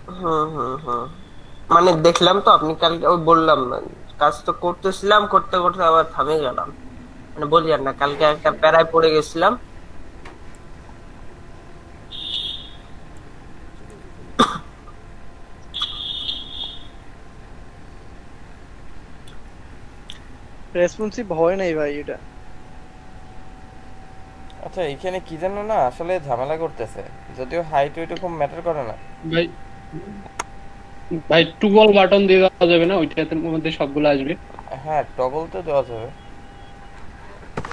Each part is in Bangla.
হুম হুম হুম। মানে দেখলাম তো আপনি কালকে ওই বললাম কাজ তো করতেছিলাম, করতে করতে আবার থামে গেলাম। মানে বলি আর না, কালকে একটা প্যারায় পড়ে গেছিলাম। রেসপন্সিভ হয় নাই ভাই এটা। আচ্ছা এখানে কি জানো না আসলে ঝামেলা করতেছে, যদিও হাইট ওইটা খুব ম্যাটার করে না। ভাই ভাই টুগল বাটন দিয়ে দেওয়া যাবে না, ওইটাতে মধ্যে সবগুলো আসবে। হ্যাঁ টগল তো দেওয়া যাবে,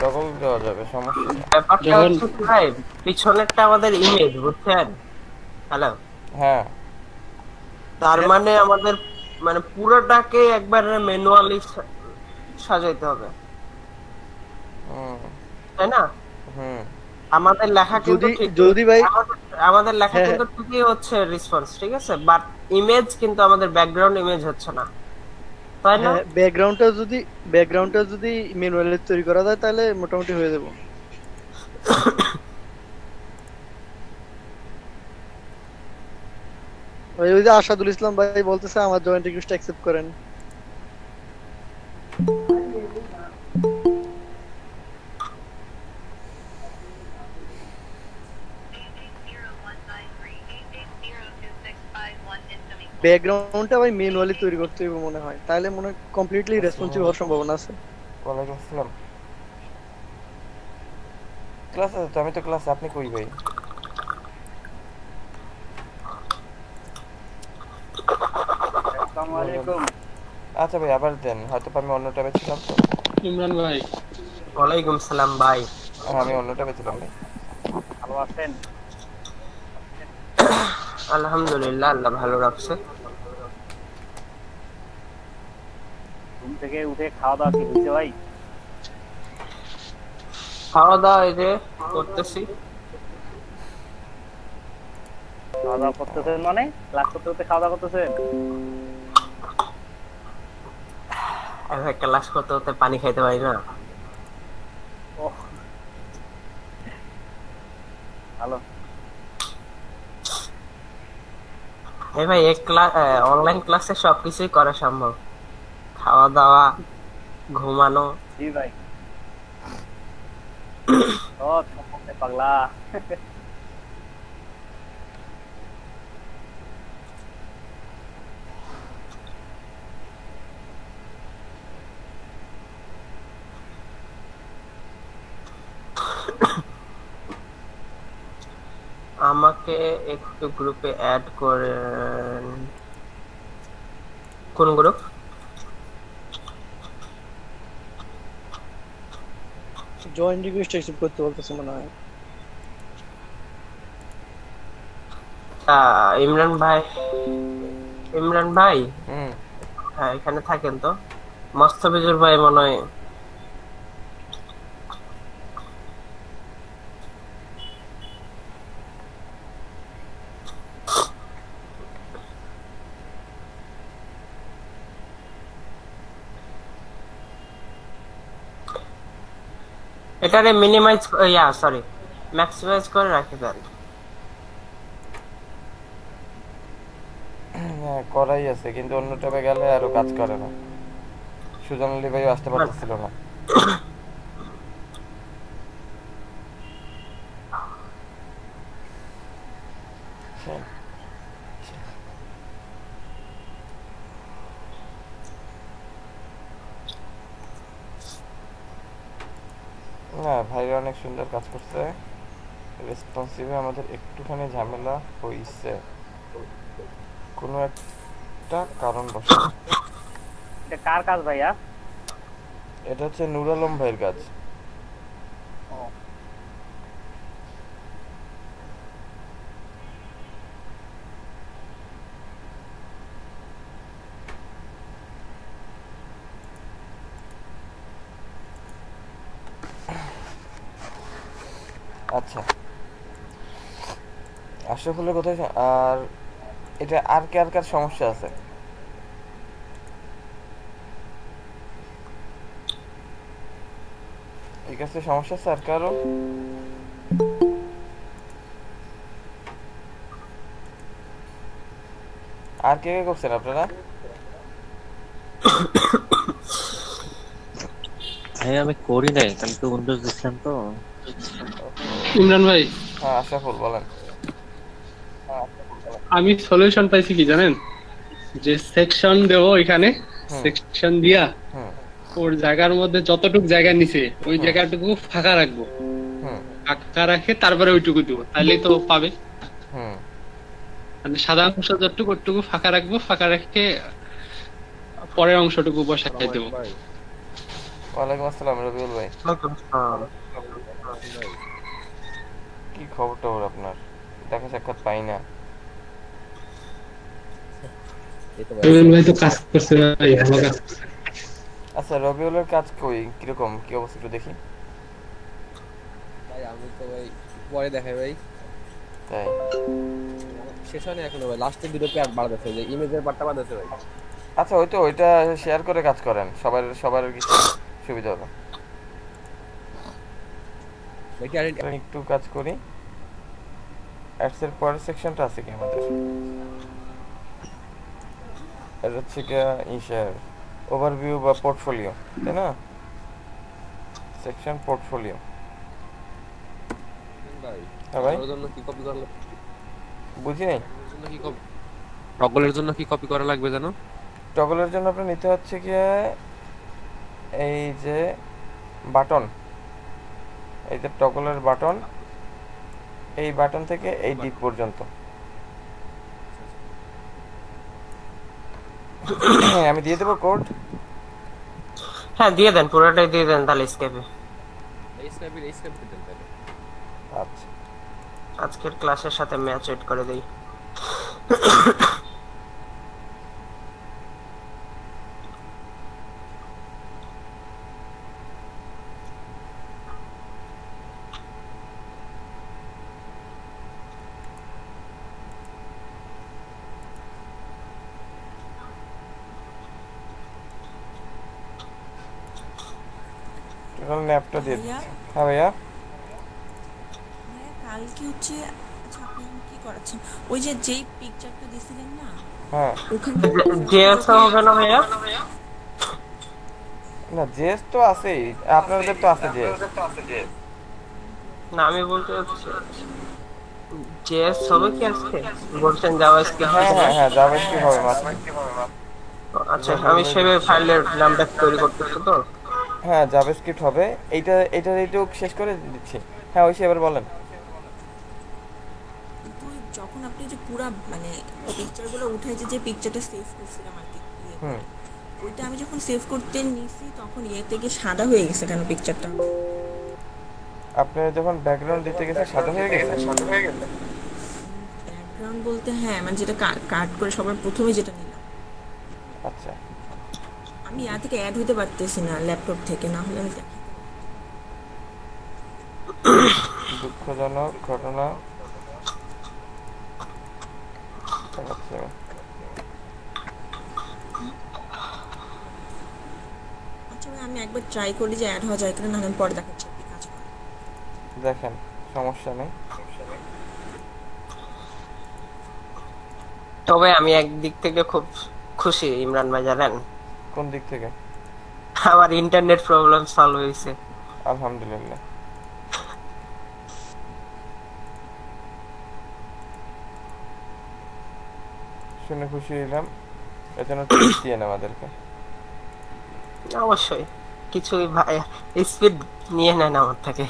টগল দেওয়া যাবে, সমস্যা নেই। ব্যাপারটা যখন হচ্ছে কি ভাই, পিছনেরটা আমাদের ইমেজ বুঝছেন। হ্যালো। হ্যাঁ। তার হ্যাঁ, মানে আমাদের মানে পুরোটাকে একবার ম্যানুয়ালি সাজাইতে হবে, হুম। তাই না? হুম। আমাদের লেখা কিন্তু যদি ঠিক, যদি ভাই, আমাদের আমাদের লেখা হ্যাঁ হ্যাঁ কিন্তু ঠিকই হচ্ছে রেসপন্স, ঠিক আছে, বাট ইমেজ কিন্তু আমাদের ব্যাকগ্রাউন্ড ইমেজ হচ্ছে না, তাই না? হ্যাঁ, ব্যাকগ্রাউন্ডটা যদি ম্যানুয়ালি তৈরি করা যায় তাহলে মোটামুটি হয়ে যাবে। ওই যে আসাদুল ইসলাম ভাই বলতেছে আমার জয়েন্ট রিকোয়েস্ট অ্যাকসেপ্ট করেন। ব্যাকগ্রাউন্ডটা ভাই ম্যানুয়ালি তৈরি করতে হবে মনে হয়, তাহলে মনে হয় কমপ্লিটলি রেসপন্সিভ আসসালামু হওয়ার আলাইকুম। সম্ভাবনা আছে। ওয়ালাইকুম আসসালাম। ক্লাস আছে তো, আমি তো ক্লাস, আপনি কই ভাই? আসসালামু বলেন। আলাইকুম। আচ্ছা ভাই আবার দেন, হয়তো বা আমি অন্য ট্যাবে ছিলাম তো। ইমরান ভাই, ওয়ালাইকুম সালাম ভাই। হ্যাঁ আমি অন্য ট্যাবে ছিলাম ভাই। ভালো আছেন? আলহামদুলিল্লাহ, আল্লাহ ভালো রাখছে। ঘুম থেকে উঠে খাওয়া দাওয়া কি হয়েছে ভাই? খাওয়া দাওয়া এই যে করতেছি। খাওয়া দাওয়া করতেছেন মানে ক্লাস করতে করতে খাওয়া দাওয়া করতেছেন? এভাবে ক্লাস করতে করতে পানি খাইতে পারি না। ওহ, ভালো। এই ভাই এক ক্লাস, অনলাইন ক্লাসে সবকিছুই করা সম্ভব, খাওয়া দাওয়া, ঘুমানো। জি ভাই, সব সম্বন্ধে পাগলা। আমাকে একটু গ্রুপে অ্যাড করেন। কোন গ্রুপ? জয়েন্ট রিকোয়েস্ট অ্যাকসেপ্ট করতে বলতেছে মনে হয়। ইমরান ভাই, ইমরান ভাই। হুম। হ্যাঁ এখানে থাকেন তো। মোস্তাফিজুর ভাই মনে হয়। এটারে মিনিমাইজ, সরি, ম্যাক্সিমাইজ করে রাখি দেন। হ্যাঁ করাই আছে, কিন্তু অন্য ট্যাবে গেলে আরো কাজ করে না। সুজন আলী ভাইও আসতে মানে পারতেছিল না। না ভাইরা অনেক সুন্দর কাজ করছে, রেসপন্সিভে আমাদের একটুখানি ঝামেলা হইছে কোনো একটা কারণবশত। এটা কার কাজ ভাইয়া? এটা হচ্ছে নুর আলম ভাইয়ের কাজ। ও, আচ্ছা আশরাফুলের কোথায় আর এটা আর কার কার সমস্যা আছে? এই কাছে সমস্যা আছে আর কারো? আর কে কে করছেন আপনারা? ভাই আমি করি নাই, কালকে উইন্ডোজ দিচ্ছেন তো। ইমরান ভাই, হ্যাঁ আশরাফুল বলেন। আমি সলিউশন পাইছি কি জানেন? যে সেকশন দেবো এখানে, হুম সেকশন দিয়া হুম ওর জায়গার মধ্যে যতটুকু জায়গা নিছে ওই জায়গাটুকু ফাঁকা রাখবো, হুম ফাঁকা রাখে তারপরে ওইটুকু দিব, তাহলেই তো পাবে। হুম। মানে সাদা অংশ যতটুকু ওটুকু ফাঁকা রাখবো, ফাঁকা রেখে পরের অংশটুকু বসাই দেবো। ওয়ালাইকুম আসসালাম রবিউল ভাই, কি খবর টবর আপনার? দেখা সাক্ষাৎ পাই না। ইমরান ভাই তো কাজ করছে ভাই, ভালো কাজ করছে। আচ্ছা রবিউলের কাজ কই, কিরকম কি অবস্থা একটু দেখি। ভাই আমি তো ভাই পরে দেখাই ভাই, তাই? শেষ হয়নি এখনো ভাই, লাস্টের দুটো প্যাড বাড়াতেছে, যে ইমেজের পার্টটা বাড়াতেছে ভাই। আচ্ছা ওইটা শেয়ার করে কাজ করেন, সবার সবার কিছু সুবিধা হবে। দেখি আর আমি একটু কাজ করি। অ্যাডস এর পরের সেকশনটা আছে কি আমাদের? এটা হচ্ছে কি ইশার ওভারভিউ বা পোর্টফোলিও, তাই না? Section portfolio. ভাই হ্যাঁ ভাই ওর জন্য কি কপি করা লাগবে? বুঝি নাই। ওর জন্য কি কপি, টগলের জন্য কি কপি করা লাগবে জানো? টগলের জন্য আপনার নিতে হচ্ছে কি এই যে বাটন, এই যে টগলের বাটন, এই বাটন থেকে এই ডিপ পর্যন্ত। আমি দিয়ে দেবো কোড। হ্যাঁ দিয়ে দেন, পুরোটাই দিয়ে দেন তাহলে স্কেপে। এই স্ক্রিপ্ট দেন তাহলে। আচ্ছা আজকের ক্লাসের সাথে ম্যাচ এড করে দেই। টোটাল ন্যাপটা দিয়ে ভাইয়া দিচ্ছি। হ্যাঁ ভাইয়া। ভাইয়া কালকে হচ্ছে, আচ্ছা আপনি এখন কি করাচ্ছেন? ওই যে যেই পিকচারটা দিছিলেন না, হ্যাঁ ওখানে জেএস হবে না ভাইয়া? না জেএস তো আছেই, আপনাদের তো আছে জেএস। না আমি বলতে চাচ্ছি জেএস হবে কি আজকে? বলছেন জাভাস্ক্রিপ্ট হ্যাঁ হবে হ্যাঁ না? হ্যাঁ জাভাস্ক্রিপ্ট হবে মাত্র। আচ্ছা আমি সেভাবে ফাইলের নামটা তৈরি করতেছি তো। হ্যাঁ জাভাস্ক্রিপ্ট হবে। এইটুক শেষ করে দিচ্ছি। হ্যাঁ ওই এবার বলেন। কিন্তু যখন আপনি যে পুরা মানে পিকচারগুলো উঠাইছে, যে পিকচারটা সেভ করছিলাম আর কি ইয়ে হুম। করে, ওইটা আমি যখন সেভ করতে নিছি তখন ইয়ে থেকে সাদা হয়ে গেছে কেন পিকচারটা? আপনারা যখন ব্যাকগ্রাউন্ড দিতে গেছে সাদা হয়ে গেছে। ব্যাকগ্রাউন্ড বলতে হ্যাঁ, মানে যেটা কাট করে সবার প্রথমে যেটা নিলাম, আচ্ছা আমি ইয়া থেকে অ্যাড হইতে পারতেছি না ল্যাপটপ থেকে, না হলে আমি দেখাতে দুঃখজনক ঘটনা দেখাচ্ছে। আচ্ছা ভাই আমি একবার ট্রাই করি যে অ্যাড হওয়া যায় কিনা, নাহলে আমি পরে দেখাচ্ছি আপনি কাজ করেন। দেখেন সমস্যা নেই। তবে আমি একদিক থেকে খুব খুশি ইমরান ভাই, জানেন কোন দিক থেকে? আমার ইন্টারনেট প্রবলেম সলভ হয়েছে। আলহামদুলিল্লাহ। শুনে খুশি হইলাম। এজন্য টিপস দিয়ে নেন আমাদেরকে। অবশ্যই কিছুই ভাই স্পিড নিয়ে নেন আমার থেকে।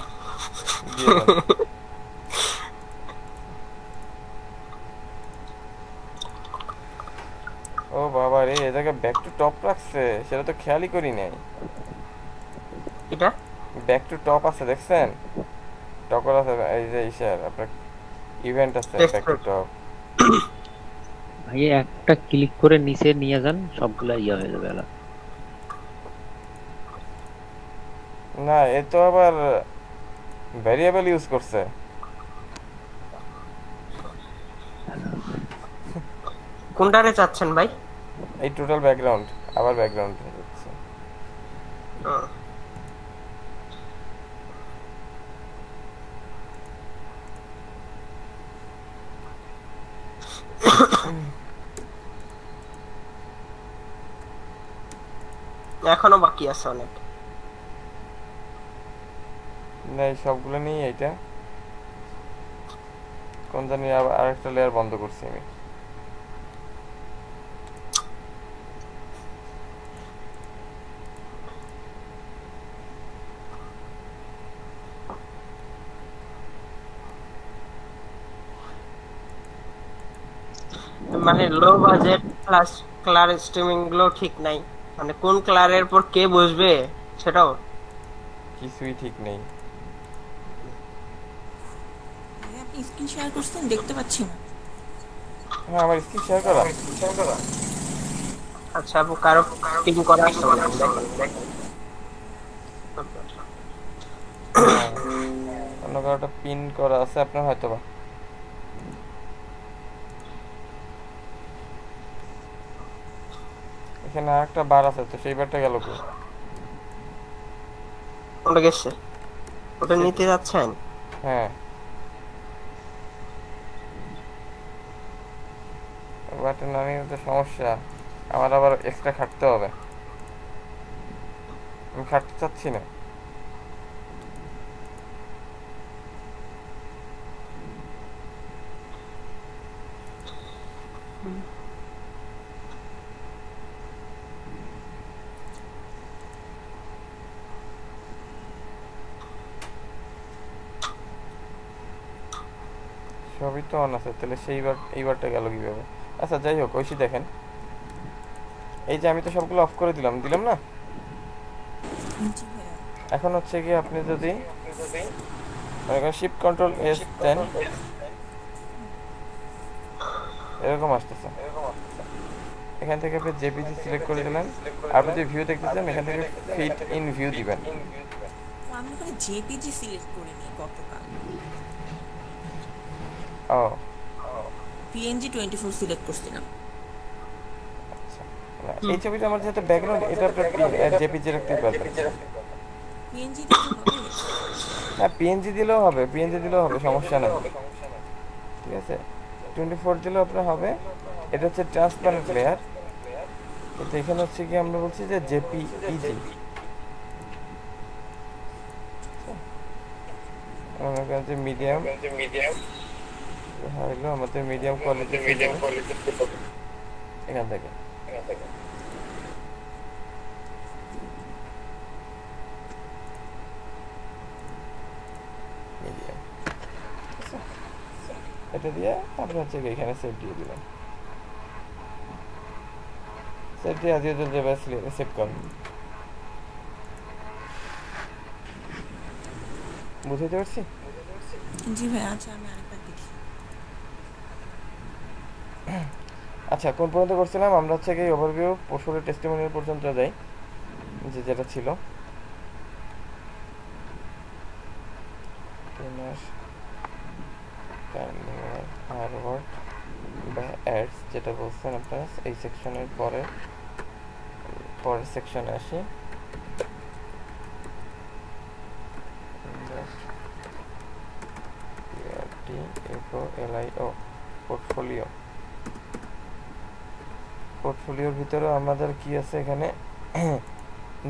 দিয়ে দেন। ও বাবা রে, এ জায়গায় ব্যাক টু টপ রাখছে, সেটা তো খেয়ালই করি নাই। এটা ব্যাক টু টপ আছে দেখছেন? টকর আছে এই যে ইশার আপনার ইভেন্ট আছে ব্যাক টু টপ। ভাই একটা ক্লিক করে নিচে নিয়ে যান, সবগুলা ইয়া হয়ে যাবে এলা। না এ তো আবার ভ্যারিয়েবল ইউজ করছে। কোনটারে চাচ্ছেন ভাই? এই টোটাল ব্যাকগ্রাউন্ড আবার ব্যাকগ্রাউন্ড হচ্ছে। এখনো বাকি আছে অনেক। না এই সবগুলো নিয়ে এইটা কোন জানি আবার আরেকটা লেয়ার বন্ধ করছি আমি। মানে low budget plus colour streaming গুলো ঠিক নাই, মানে কোন কালারের পর কে বসবে সেটাও। কিছুই ঠিক নেই। ভাই আপনি স্ক্রিন শেয়ার করছেন, দেখতে পাচ্ছি না। হ্যাঁ আমার স্ক্রিন শেয়ার করা। আচ্ছা আপু কারো পিং করা আছে মনে হয়, দেখেন। হ্যাঁ অন্য কারোটা পিন করা আছে আপনার হয়তো বা। এখানে আরেকটা বার আছে তো সেই বারটা গেল কই? ওটা গেছে, ওটা নিতে যাচ্ছেন? হ্যাঁ বারটা না নিলে তো সমস্যা, আমার আবার এক্সট্রা খাটতে হবে, আমি খাটতে চাচ্ছি না। সবই তো অন আছে, তাহলে এইবারটা গেল কিভাবে? আচ্ছা যাই হোক, ঐশী দেখেন এই যে আমি তো সবগুলো অফ করে দিলাম না? জি ভাইয়া। এখন হচ্ছে কি আপনি যদি শিফট কন্ট্রোল এস দেন এরকম আসতেছে। এখান থেকে আপনি জেপিজি সিলেক্ট করে দিলেন, আপনি যে ভিউ দেখতেছেন এখান থেকে ফিট ইন ভিউ দিবেন। ও, আমি ওখানে জেপিজি সিলেক্ট করিনি গতকাল, ও পিএনজি 24 সিলেক্ট করছিলাম। আচ্ছা, না, এই ছবিটা আমার যেহেতু ব্যাকগ্রাউন্ড, এটা আপনার জেপিজি রাখতে পারবেন। পিএনজি দিতে হবে? হ্যাঁ পিএনজি দিলেও হবে, সমস্যা নেই। ঠিক আছে 24 দিলেও আপনার হবে। এটা হচ্ছে ট্রান্সপারেন্ট লেয়ার, কিন্তু এখানে হচ্ছে কি আমরা বলছি যে জেপিইজি। মনে করেন যে মিডিয়াম হলো আমাদের মিডিয়াম কোয়ালিটি, এখান থেকে মিডিয়াম, এটা দিয়ে আপনি হচ্ছে এখানে সেভ দিয়ে দিবেন। সেভ দিয়ে আজকে চলছে, ব্যাস সেভ করুন। বুঝতে পারছি? জি ভাই, আচ্ছা আমি আরেকবার দেখি। আচ্ছা কোন পর্যন্ত করছিলাম আমরা? হচ্ছে কি ওভারভিউ পোর্টফোলিও টেস্টিমোনিয়াল পর্যন্ত যাই, যে যেটা ছিল হারওয়ার্ড বা অ্যাডস, যেটা বলছেন আপনারা এই সেকশনের পরের সেকশনে আসি। পোর্টফোলিওর ভিতরে আমাদের কি আছে এখানে?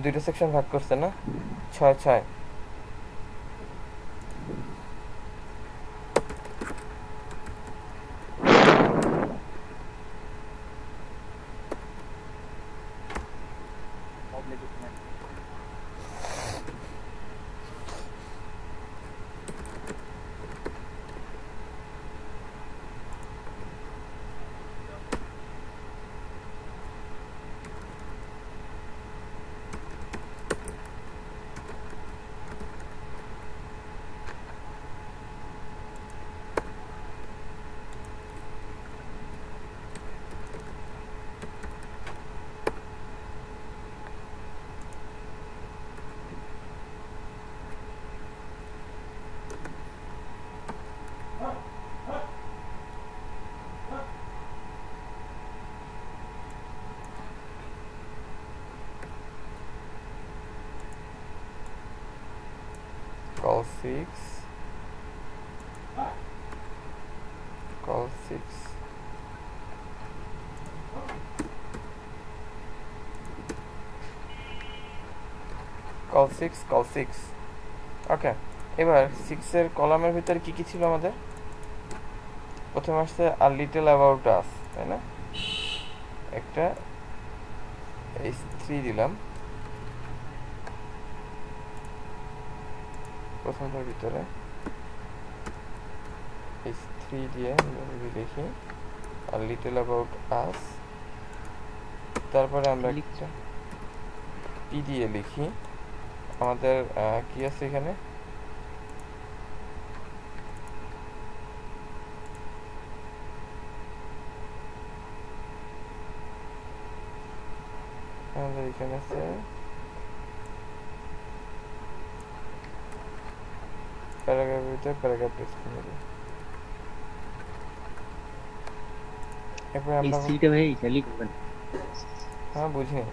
দুইটা সেকশন ভাগ করছে না, 6 call 6 কল 6 কল 6। ওকে, এবার 6 এর কলামের ভিতরে কি কি ছিল আমাদের? প্রথমে আসছে আ লিটল অ্যাবাউট আস, তাই না? একটা h3 দিলাম প্রথমটার ভিতরে, h3 দিয়ে যদি লিখি আ লিটল অ্যাবাউট আস, তারপরে আমরা একটা পি দিয়ে লিখি আমাদের কি আছে এখানে, আমাদের এখানে আছে প্যারাগ্রাফের ভিতরে প্যারাগ্রাফ পেস্ট করে দিই। এরপরে এই আমরা সিটা ভাই ইতালি করবেন। হ্যাঁ বুঝিনি।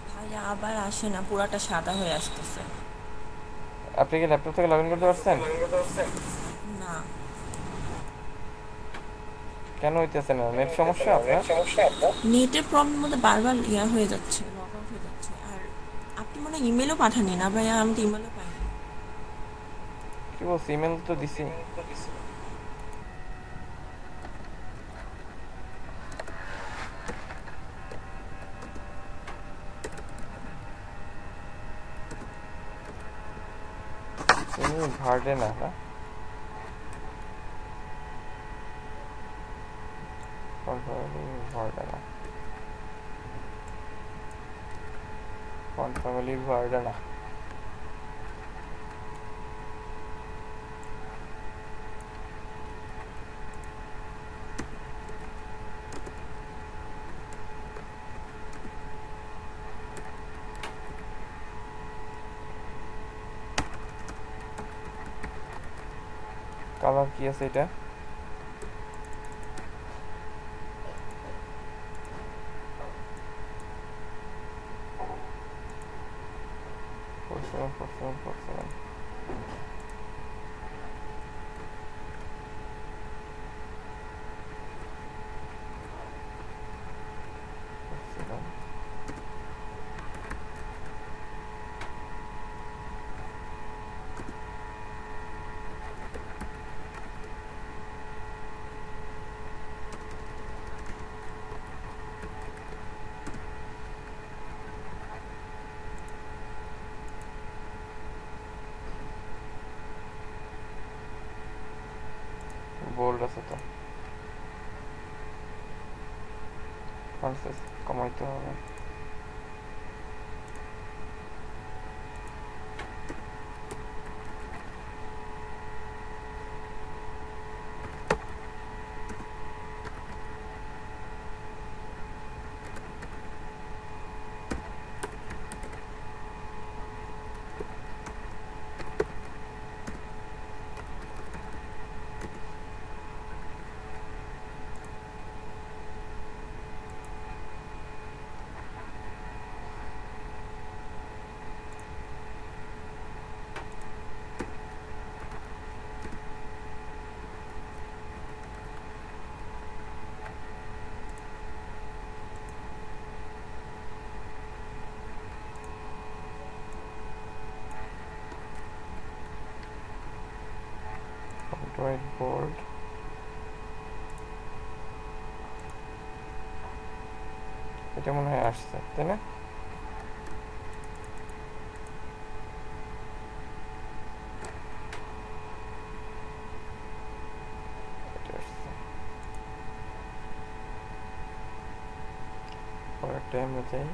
ভাইয়া আবার আসে না, পুরাটা সাদা হয়ে আসতেছে। আপনি কি ল্যাপটপ থেকে লগ ইন করতে পারছেন? না, কেন হইতেছে না? নেট সমস্যা আপনার? নেটের প্রবলেম মধ্যে বারবার ইয়া হয়ে যাচ্ছে, লগ আউট হয়ে যাচ্ছে। আর আপনি মনে হয় ইমেলও পাঠাননি না ভাইয়া? আমি তো ইমেলও পাইনি। কি বলছি, ইমেল তো দিছি। তুমি ভার্ডে না, না ভার্ডে না, ফন্ট ফ্যামিলি ভার্ডে না। কালার কি আছে এটা? বোল্ড আছে তো, ফন্ট সাইজ কমাইতে হবে। হোয়াইট বোর্ড, এটা মনে হয় আসছে, তাই না? এটা আসছে। পরেরটা আমরা চাই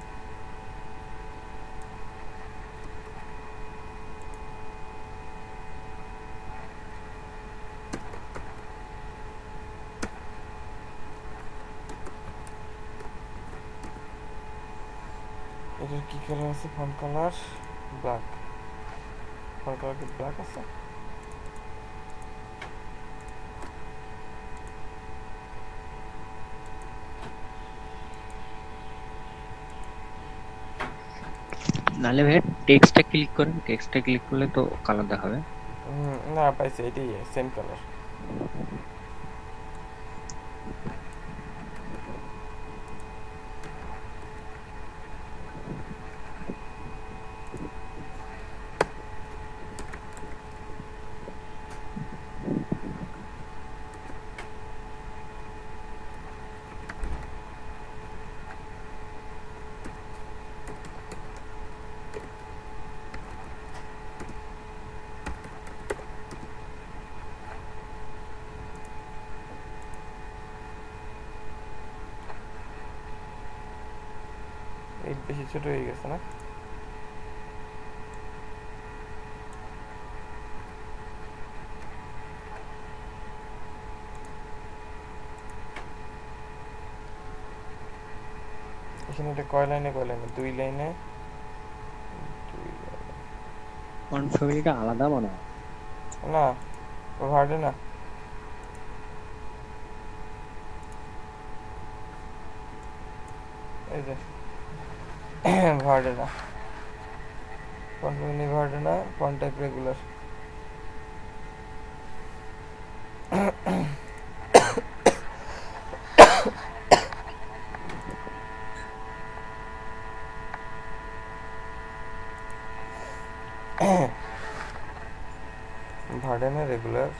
এটার কি কালার আছে? Font colour black. Font colour কি ব্ল্যাক আছে? নাহলে ভাই টেক্সটটা ক্লিক করেন, টেক্সটটা ক্লিক করলে তো কালার দেখাবে। না পাইছি, এটাই সেম কালার। এই বেশি ছোট হয়ে গেছে না? এখানে এটা কয় লাইনে, 2 লাইনে। ফন্ট ফ্যামিলিটা আলাদা মনে হয়। না ভার্ডে না, এই যে ভার্ডে না, ফন্ট ফ্যামিলি ভার্ডে না, ফন্ট টাইপ রেগুলার। ভার্ডে না রেগুলার।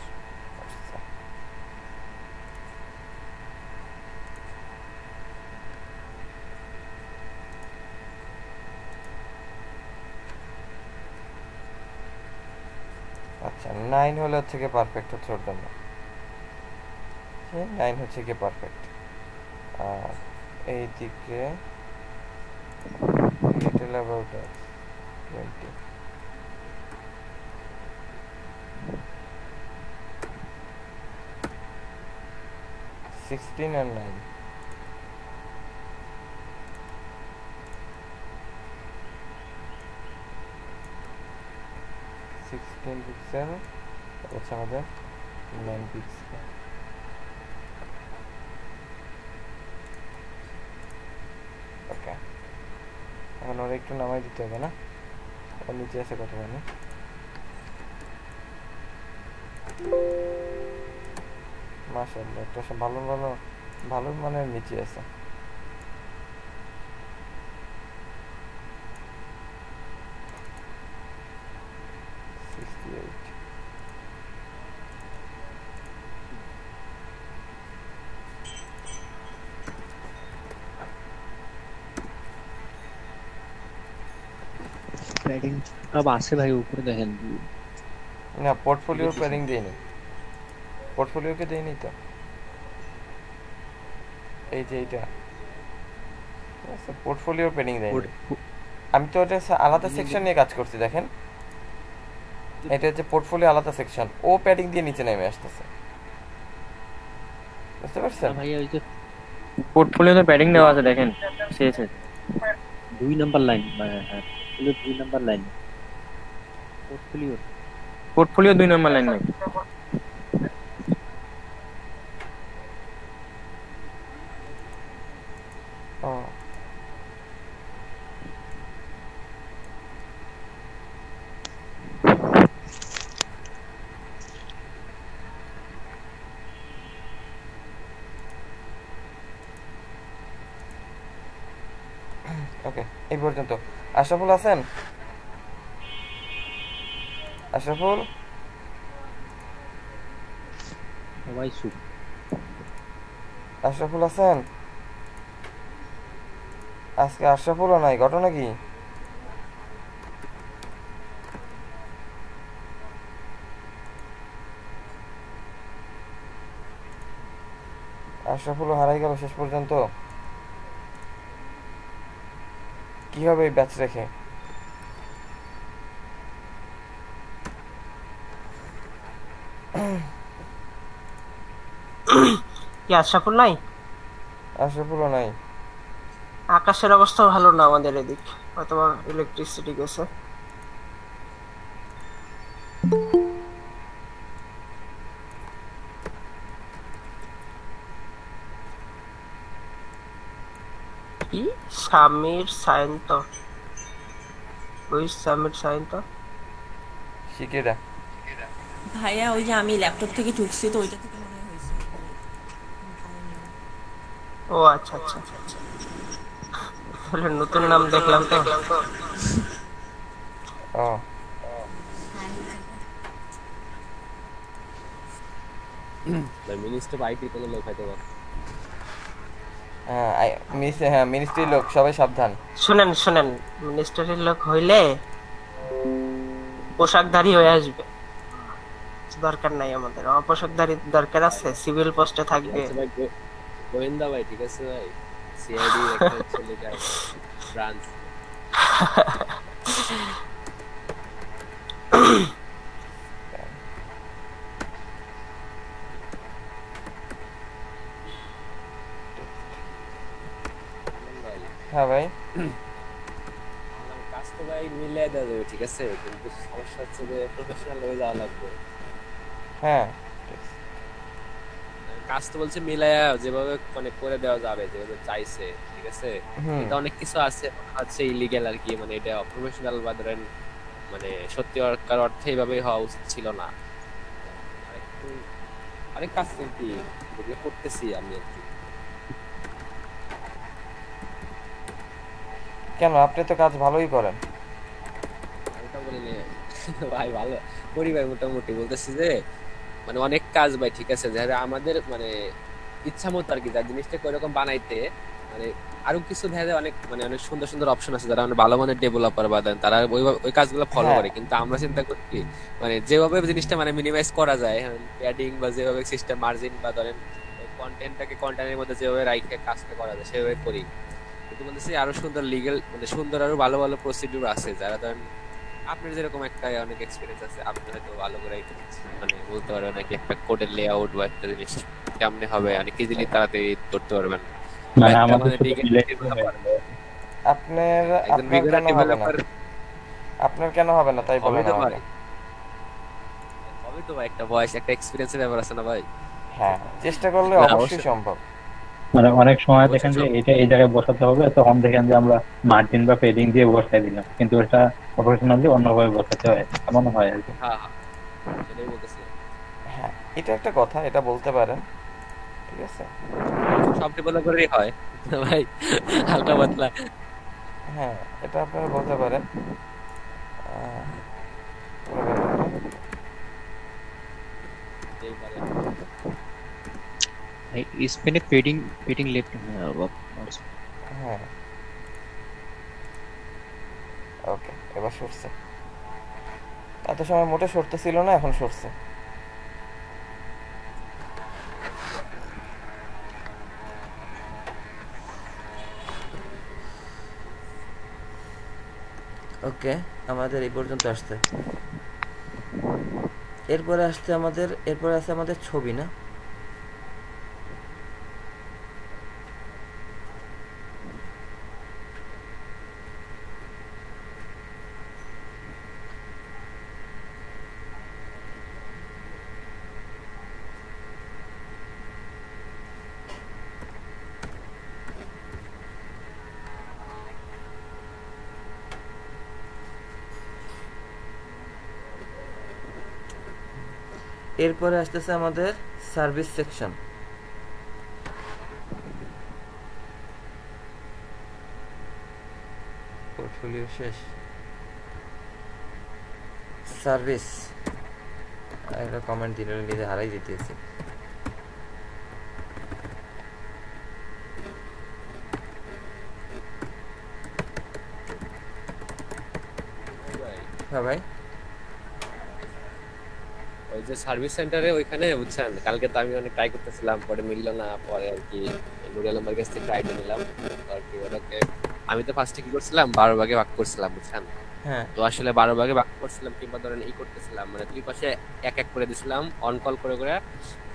আচ্ছা 9 হলে হচ্ছে কি পারফেক্ট হচ্ছে ওর জন্য। 9 হচ্ছে কি পারফেক্ট। আর এইদিকে লিটল অ্যাবাউট 20, and 9, 16 পিক্সেল হচ্ছে আমাদের 9 পিক্সেল। ওকে, এখন ওরা একটু নামাই দিতে হবে না? ওর নিচে আছে কত মানে? মাশাআল্লাহ, একটা ভালো ভালো ভালো মানের নিচে আছে। প্যাডিং সব আছে ভাই, উপরে দেখেন। না পোর্টফোলিওর প্যাডিং দেইনি, পোর্টফোলিওকে দেইনি তো। এই যে এইটা পোর্টফোলিওর প্যাডিং দেইনি আমি তো। এটা আলাদা সেকশন নিয়ে কাজ করছি, দেখেন এটা হচ্ছে পোর্টফোলিও আলাদা সেকশন, ও প্যাডিং দিয়ে নিচে নেমে আসতেছে, বুঝতে পারছেন? ভাই ওই যে পোর্টফোলিওতে প্যাডিং দেওয়া আছে দেখেন, শেষে 2 number line, 2 number line portfolio 2 number line নাই। ও ওকে, এই পর্যন্ত। আশরাফুল আছেন? আশরাফুল সবাই চুপ। আশরাফুল আছেন? আজকে আশরাফুলও নাই, ঘটনা কি? আশরাফুলও হারাই গেল শেষ পর্যন্ত। কি হবে এই ব্যাচ রেখে? কি আশরাফুল নাই? আশরাফুলও নাই। আকাশের অবস্থা ভালো না আমাদের এদিক, অথবা ইলেকট্রিসিটি গেছে। কি সামির সায়ন্ত ওই সাবমিট সাইন তো শিকেরা ভাইয়া ওই যে আমি ল্যাপটপ থেকে ঢুকছি তো ওইটা থেকে মনে হয়েছে। ও আচ্ছা আচ্ছা তাহলে নতুন নাম দেখলাম তো। ও মিনিস্টার আইটি কোনো লোক হয়তো বা। হ্যাঁ মিনিস্ট্রি লোক সবাই সাবধান। শুনেন শুনেন, মিনিস্টারের লোক হইলে পোশাকধারী হয়ে আসবে, দরকার নাই আমাদের অপোশাকধারী, দরকার আছে সিভিল পোস্টে থাকবে। আচ্ছা ভাই, গোয়েন্দা ভাই ঠিক আছে ভাই, সিআইডি একটা ছেলে যায় ব্রাঞ্চ। হ্যাঁ ভাই কাজ তো ভাই মিলিয়ে দেওয়া যাবে ঠিক আছে, কিন্তু সমস্যা হচ্ছে যে প্রফেশনাল হয়ে যাওয়া লাগবে। হ্যাঁ কাজ তো বলছে মিলায়া যেভাবে মানে করে দেওয়া যাবে যেভাবে চাইছে ঠিক আছে। এটা অনেক কিছু আছে আছে ইলিগ্যাল আর কি, মানে এটা প্রফেশনাল বা ধরেন মানে সত্যিকার অর্থে এইভাবে হওয়া উচিত ছিল না। আরেকটু অনেক কাজ কিন্তু যেগুলো করতেছি আমি আর কি। কেন আপনি তো কাজ ভালোই করেন। আমি তো বলিনি ভাই ভালো করি ভাই, মোটামুটি বলতেছি যে মানে অনেক কাজ ভাই ঠিক আছে, যারা আমাদের মানে ইচ্ছা মতো আর কি যার জিনিসটা ওইরকম বানাইতে মানে আরো কিছু দেখা যায় অনেক মানে অনেক সুন্দর সুন্দর অপশন আছে যারা মানে ভালো মানের ডেভেলপার বা দেন তারা ওই কাজগুলো ফলো করে, কিন্তু আমরা চিন্তা করি কি মানে যেভাবে জিনিসটা মানে মিনিমাইজ করা যায় প্যাডিং বা যেভাবে সিস্টেম মার্জিন বা ধরেন কন্টেন্টটাকে কন্টেন্টের মধ্যে যেভাবে রাইখে কাজটা করা যায় সেভাবে করি। কিন্তু বলতেছি আরো সুন্দর লিগ্যাল মানে সুন্দর আরো ভালো ভালো প্রসিডিউর আছে যারা ধরেন আপনার যেরকম একটা অনেক এক্সপেরিয়েন্স আছে আপনি হয়তো ভালো করে মানে বলতে পারবেন নাকি একটা কোডের লেআউট বা একটা জিনিস কেমনে হবে অনেক ইজিলি তাড়াতাড়ি করতে পারবেন। মানে আমাদের আপনার কেন হবে না তাই বলেন আমাকে। হবে তো ভাই, একটা বয়স একটা এক্সপেরিয়েন্সের ব্যাপার আছে না ভাই। হ্যাঁ চেষ্টা করলে অবশ্যই সম্ভব। মানে অনেক সময় দেখেন যে এটা এই জায়গায় বসাতে হবে, তখন দেখেন যে আমরা মার্জিন বা পেডিং দিয়ে বসাই দিলাম, কিন্তু এটা প্রফেশনালি অন্যভাবে বসাতে হয়, এমন হয় আর কি। এটাই বলতেছি। হ্যাঁ এটা একটা কথা, এটা বলতে পারেন ঠিক আছে, সব ডেভেলপ করেই হয় ভাই হালকা পাতলা। হ্যাঁ এটা আপনারা বলতে পারেন। স্পেনে পেডিং লেফট। হ্যাঁ ওকে এবার সরছে, এত সময় মোটে সরতে ছিল না, এখন সরছে। ওকে আমাদের এই পর্যন্ত আসছে, এরপরে আসছে আমাদের ছবি না। এরপরে আসতেছে আমাদের সার্ভিস সেকশন। পোর্টফোলিও শেষ, সার্ভিস একটা কমেন্ট দিলে নিজে হারাই দিতেছি। হ্যাঁ ভাই ওই যে সার্ভিস সেন্টারে ওইখানে বুঝছেন কালকে তো আমি অনেক ট্রাই করতেছিলাম, পরে মিললো না, পরে আর কি নুরিয়াল আমার কাছ থেকে ট্রাই নিলাম আর কি। ওটাকে আমি তো ফার্স্টে কি করছিলাম 12 ভাগে ভাগ করছিলাম বুঝছেন। হ্যাঁ তো আসলে 12 ভাগে ভাগ করছিলাম কিংবা ধরেন ই করতেছিলাম মানে দুই পাশে এক এক করে দিছিলাম অন কল করে করে,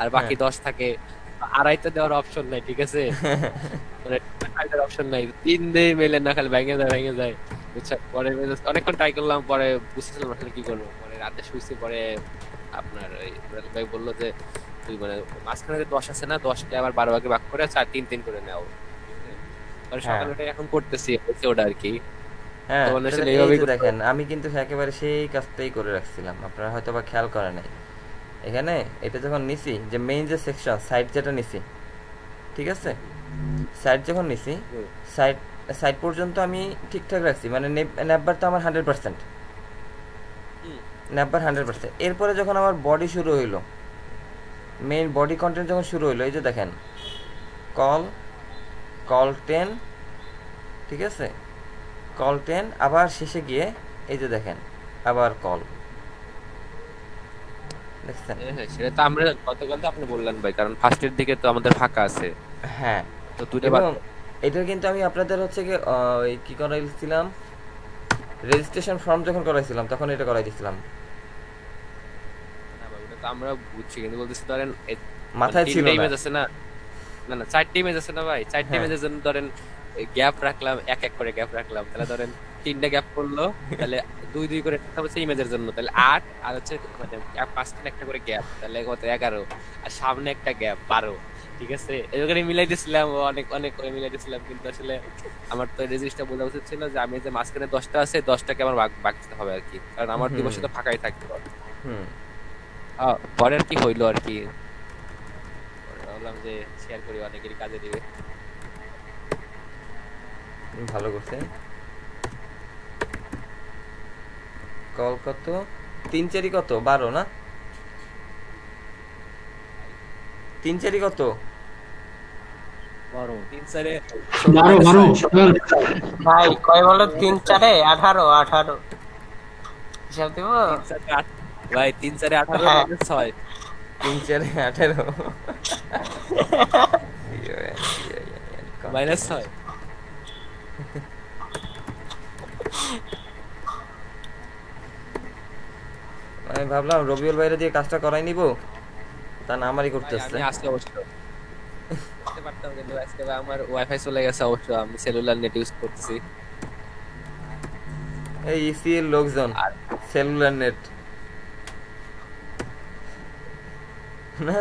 আর বাকি 10 থাকে আড়াইটা দেওয়ার অপশন নাই ঠিক আছে, মানে অপশন নাই, 3 দিন মেলে না খালি ভেঙে যায় বুঝছেন। পরে অনেকক্ষণ ট্রাই করলাম, পরে বুঝতেছিলাম আসলে কি করবো, পরে রাতে শুইছি, পরে আপনার ভাই বললো যে তুই মানে মাঝখানে যে 10 আছে না 10কে আবার 12 ভাগে ভাগ করে 4 3 3 করে নাও। সকালে এখন করতেছি ওটা আর কি। হ্যাঁ, তখন তাহলে আসলে এই এইভাবেই যে করতে দেখেন হবে। আমি কিন্তু একেবারে সেই কাজটাই করে রাখছিলাম, আপনারা হয়তো বা খেয়াল করে নাই। এখানে এটা যখন নিছি, যে মেইন যে সেকশন সাইড যেটা নিছি, ঠিক আছে, সাইড যখন নিছি, হুম। সাইড সাইড পর্যন্ত আমি ঠিকঠাক রাখছি, মানে নেববার তো আমার 100%, হুম। নেববার 100%। এরপরে যখন আমার বডি শুরু হইলো, মেইন বডি কন্টেন্ট যখন শুরু হইলো, এই যে দেখেন কল, কল 10, ঠিক আছে, কল 10, আবার শেষে গিয়ে এই যে দেখেন আবার কল, দেখছেন? হ্যাঁ হ্যাঁ, সেটা তো আমরা গতকাল তো আপনি বললেন ভাই, কারণ ফার্স্টের দিকে তো আমাদের ফাঁকা আছে, হ্যাঁ, তো দুটো এবং এটা কিন্তু আমি আপনাদের হচ্ছে কি ওই কি করাইছিলাম, রেজিস্ট্রেশন ফর্ম যখন করাইছিলাম তখন এটা করাই দিছিলাম। না ভাই, ওটা তো আমরা বুঝছি, কিন্তু বলতেছি ধরেন মাথায় ছিল না। ইমেজ আছে না, না না 4টা ইমেজ আছে না ভাই, 4টা হ্যাঁ। ইমেজের জন্য ধরেন গ্যাপ রাখলাম, এক এক করে গ্যাপ রাখলাম, তাহলে ধরেন 3টা গ্যাপ করলো, তাহলে 2 2 করে হচ্ছে ইমেজের জন্য, তাহলে 8, আর হচ্ছে মানে 5 একটা করে গ্যাপ, তাহলে কত 11, আর সামনে একটা গ্যাপ 12, ঠিক আছে। এখানে মিলাই দিছিলাম, অনেক অনেক করে মিলাই দিছিলাম, কিন্তু আসলে আমার তো রেজিস্টার বোঝা উচিত ছিল যে আমি যে মাঝখানে 10টা আছে 10টাকে আমার ভাগ দিতে হবে আর কি, কারণ আমার দিবসে তো ফাঁকাই থাকবে। হুম, পরে আর কি হইলো আর কি, ভাবলাম যে শেয়ার করি, অনেকেরই কাজে দিবে। ভালো করছে। কল কত, 3 4 কত, 12 না, 3 4 কত, 3 4 ভাই কয় বলো, 3 4 18 18 হিসাব দিব। ভাই 3 4 18 হ্যাঁ। 6, 3 4 18 -6। আমি ভাবলাম রবিউল বাইরে দিয়ে কাজটা করাই নিব, তা না আমারই ভাই করতেছে। আমি আজকে অবশ্য করতে পারতাম, কিন্তু আজকে ভাই আমার ওয়াইফাই চলে গেছে, অবশ্য আমি সেলুলার নেট ইউজ করতেছি। এই ইসিএল লোকজন সেলুলার নেট না,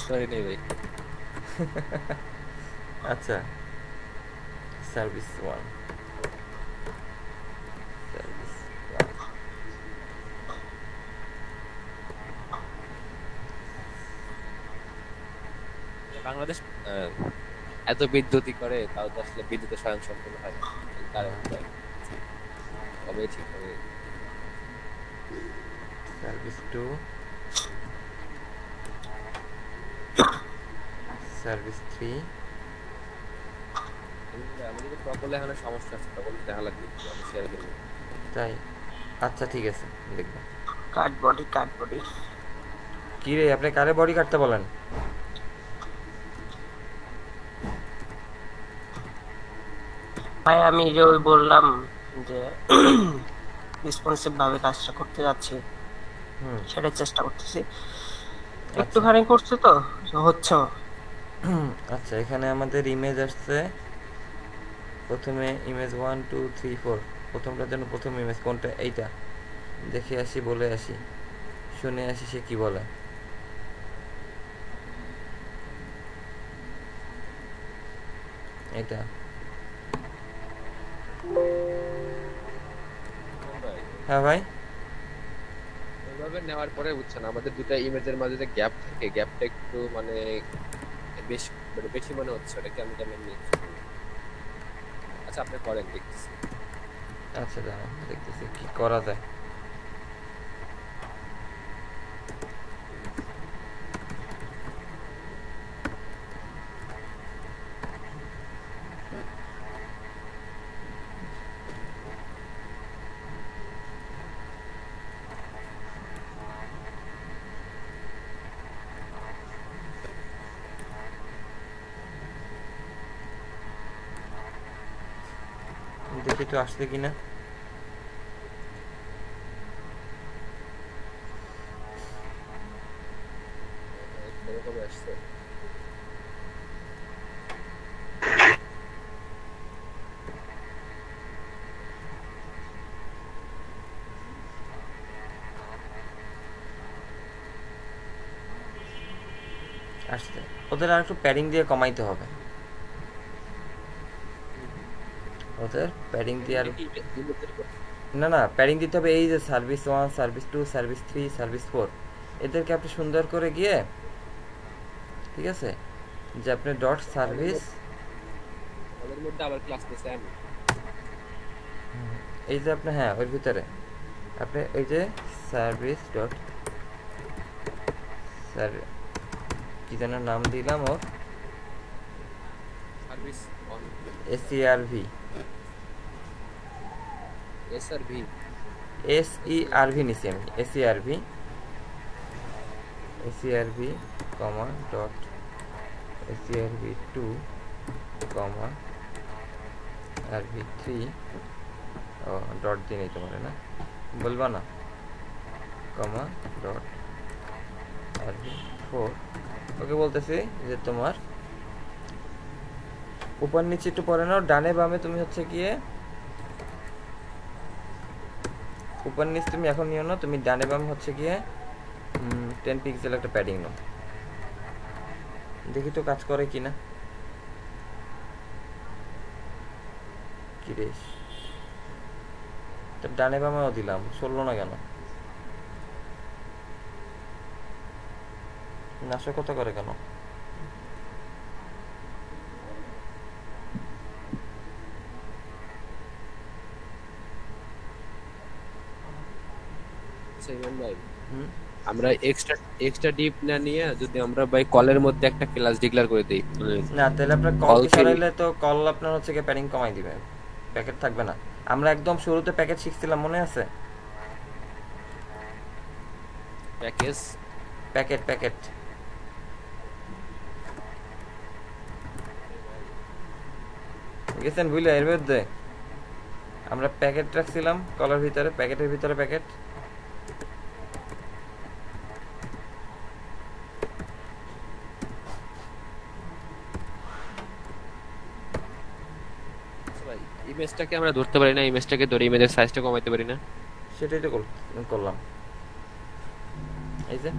সরি নেই ভাই। আচ্ছা, সার্ভিস 1, সার্ভিস 1। বাংলাদেশ এত বিদ্যুৎই করে, তাও তো আসলে বিদ্যুতের স্বয়ং সম্পূর্ণ হয় না, কারেন্ট হয়, কবে ঠিক হবে। Service 2, service 3। আমি যদি প্রকল্পে এখানে সমস্যা আছে, প্রকল্পে দেখা লাগবে, আমি শেয়ার করবো। তাই, আচ্ছা ঠিক আছে, দেখবো। কাট বডি কি রে, আপনি কারে বডি কাটতে বলেন? ভাই আমি যে ওই বললাম যে রেসপন্সিভ ভাবে কাজটা করতে যাচ্ছি, সেটার চেষ্টা করতেছি, একটুখানি করছি তো হচ্ছে। আচ্ছা, এখানে আমাদের ইমেজ আসছে, প্রথমে ইমেজ 1 2 3 4, প্রথমটার জন্য প্রথম ইমেজ কোনটা, এইটা দেখে আসি, বলে আসি, শুনে আসি সে কি বলে। এটা হ্যাঁ ভাই, ওইভাবে নেওয়ার পরে বুঝছেন আমাদের দুটো ইমেজের মাঝে যে গ্যাপ থাকে, গ্যাপটা একটু মানে বেশি মনে হচ্ছে, ওটা কেমন কেমন নিচ্ছে। আচ্ছা আপনি করেন, দেখতেছি। আচ্ছা দাঁড়ান দেখতেছি কি করা যায়। দেখি তো আসছে কিনা। এরকমই আসছে। আসছে, ওদের আর একটু প্যাডিং দিয়ে কমাইতে হবে। ওদের প্যাডিং দিয়ে আর না না প্যাডিং দিতে হবে এই যে সার্ভিস 1 সার্ভিস 2 সার্ভিস 3 সার্ভিস 4 এদেরকে আপনি সুন্দর করে গিয়ে ঠিক আছে যে আপনি ডট সার্ভিস ওদের মধ্যে আবার ক্লাস নিছে আমি এই যে আপনি হ্যাঁ ওর ভিতরে আপনি এই যে সার্ভিস ডট কি যেন নাম দিলাম ওর সার্ভিস অন এসইআরভি এসআরভি এসইআরভি নিছি আমি এসইআরভি কমা ডট এসইআরভি 2 কমা আরভি 3 ও ডট দিয়ে নিতে পারে না বলবা না কমা ডট আরভি 4 ওকে বলতেছি যে তোমার উপর নিচে একটু পরে নাও ডানে বামে তুমি হচ্ছে গিয়ে উপর নিচ তুমি এখন নিও না তুমি ডানে বামে হচ্ছে গিয়ে 10 পিক্সেল একটা প্যাডিং নাও দেখি তো কাজ করে কিনা কি রে তো ডানে বামেও দিলাম চললো না কেন নাশা কত করে কেন ইমরান ভাই আমরা এক্সট্রা ডিপ না নিয়ে যদি আমরা ভাই কলের মধ্যে একটা ক্লাস ডিক্লেয়ার করে দেই না তাহলে আপনার কল সরাইলে তো কল আপনার হচ্ছে কি প্যাডিং কমাই দিবে প্যাকেট থাকবে না আমরা একদম শুরুতে প্যাকেট শিখছিলাম মনে আছে প্যাকেট গেছেন বুঝলে এর মধ্যে আমরা প্যাকেট রাখছিলাম কলার ভিতরে প্যাকেটের ভিতরে প্যাকেট ইমেজটাকে আমরা ধরতে পারি না ইমেজটাকে ধরে ইমেজের সাইজটা কমাইতে পারি না সেটাই তো করলাম এই যে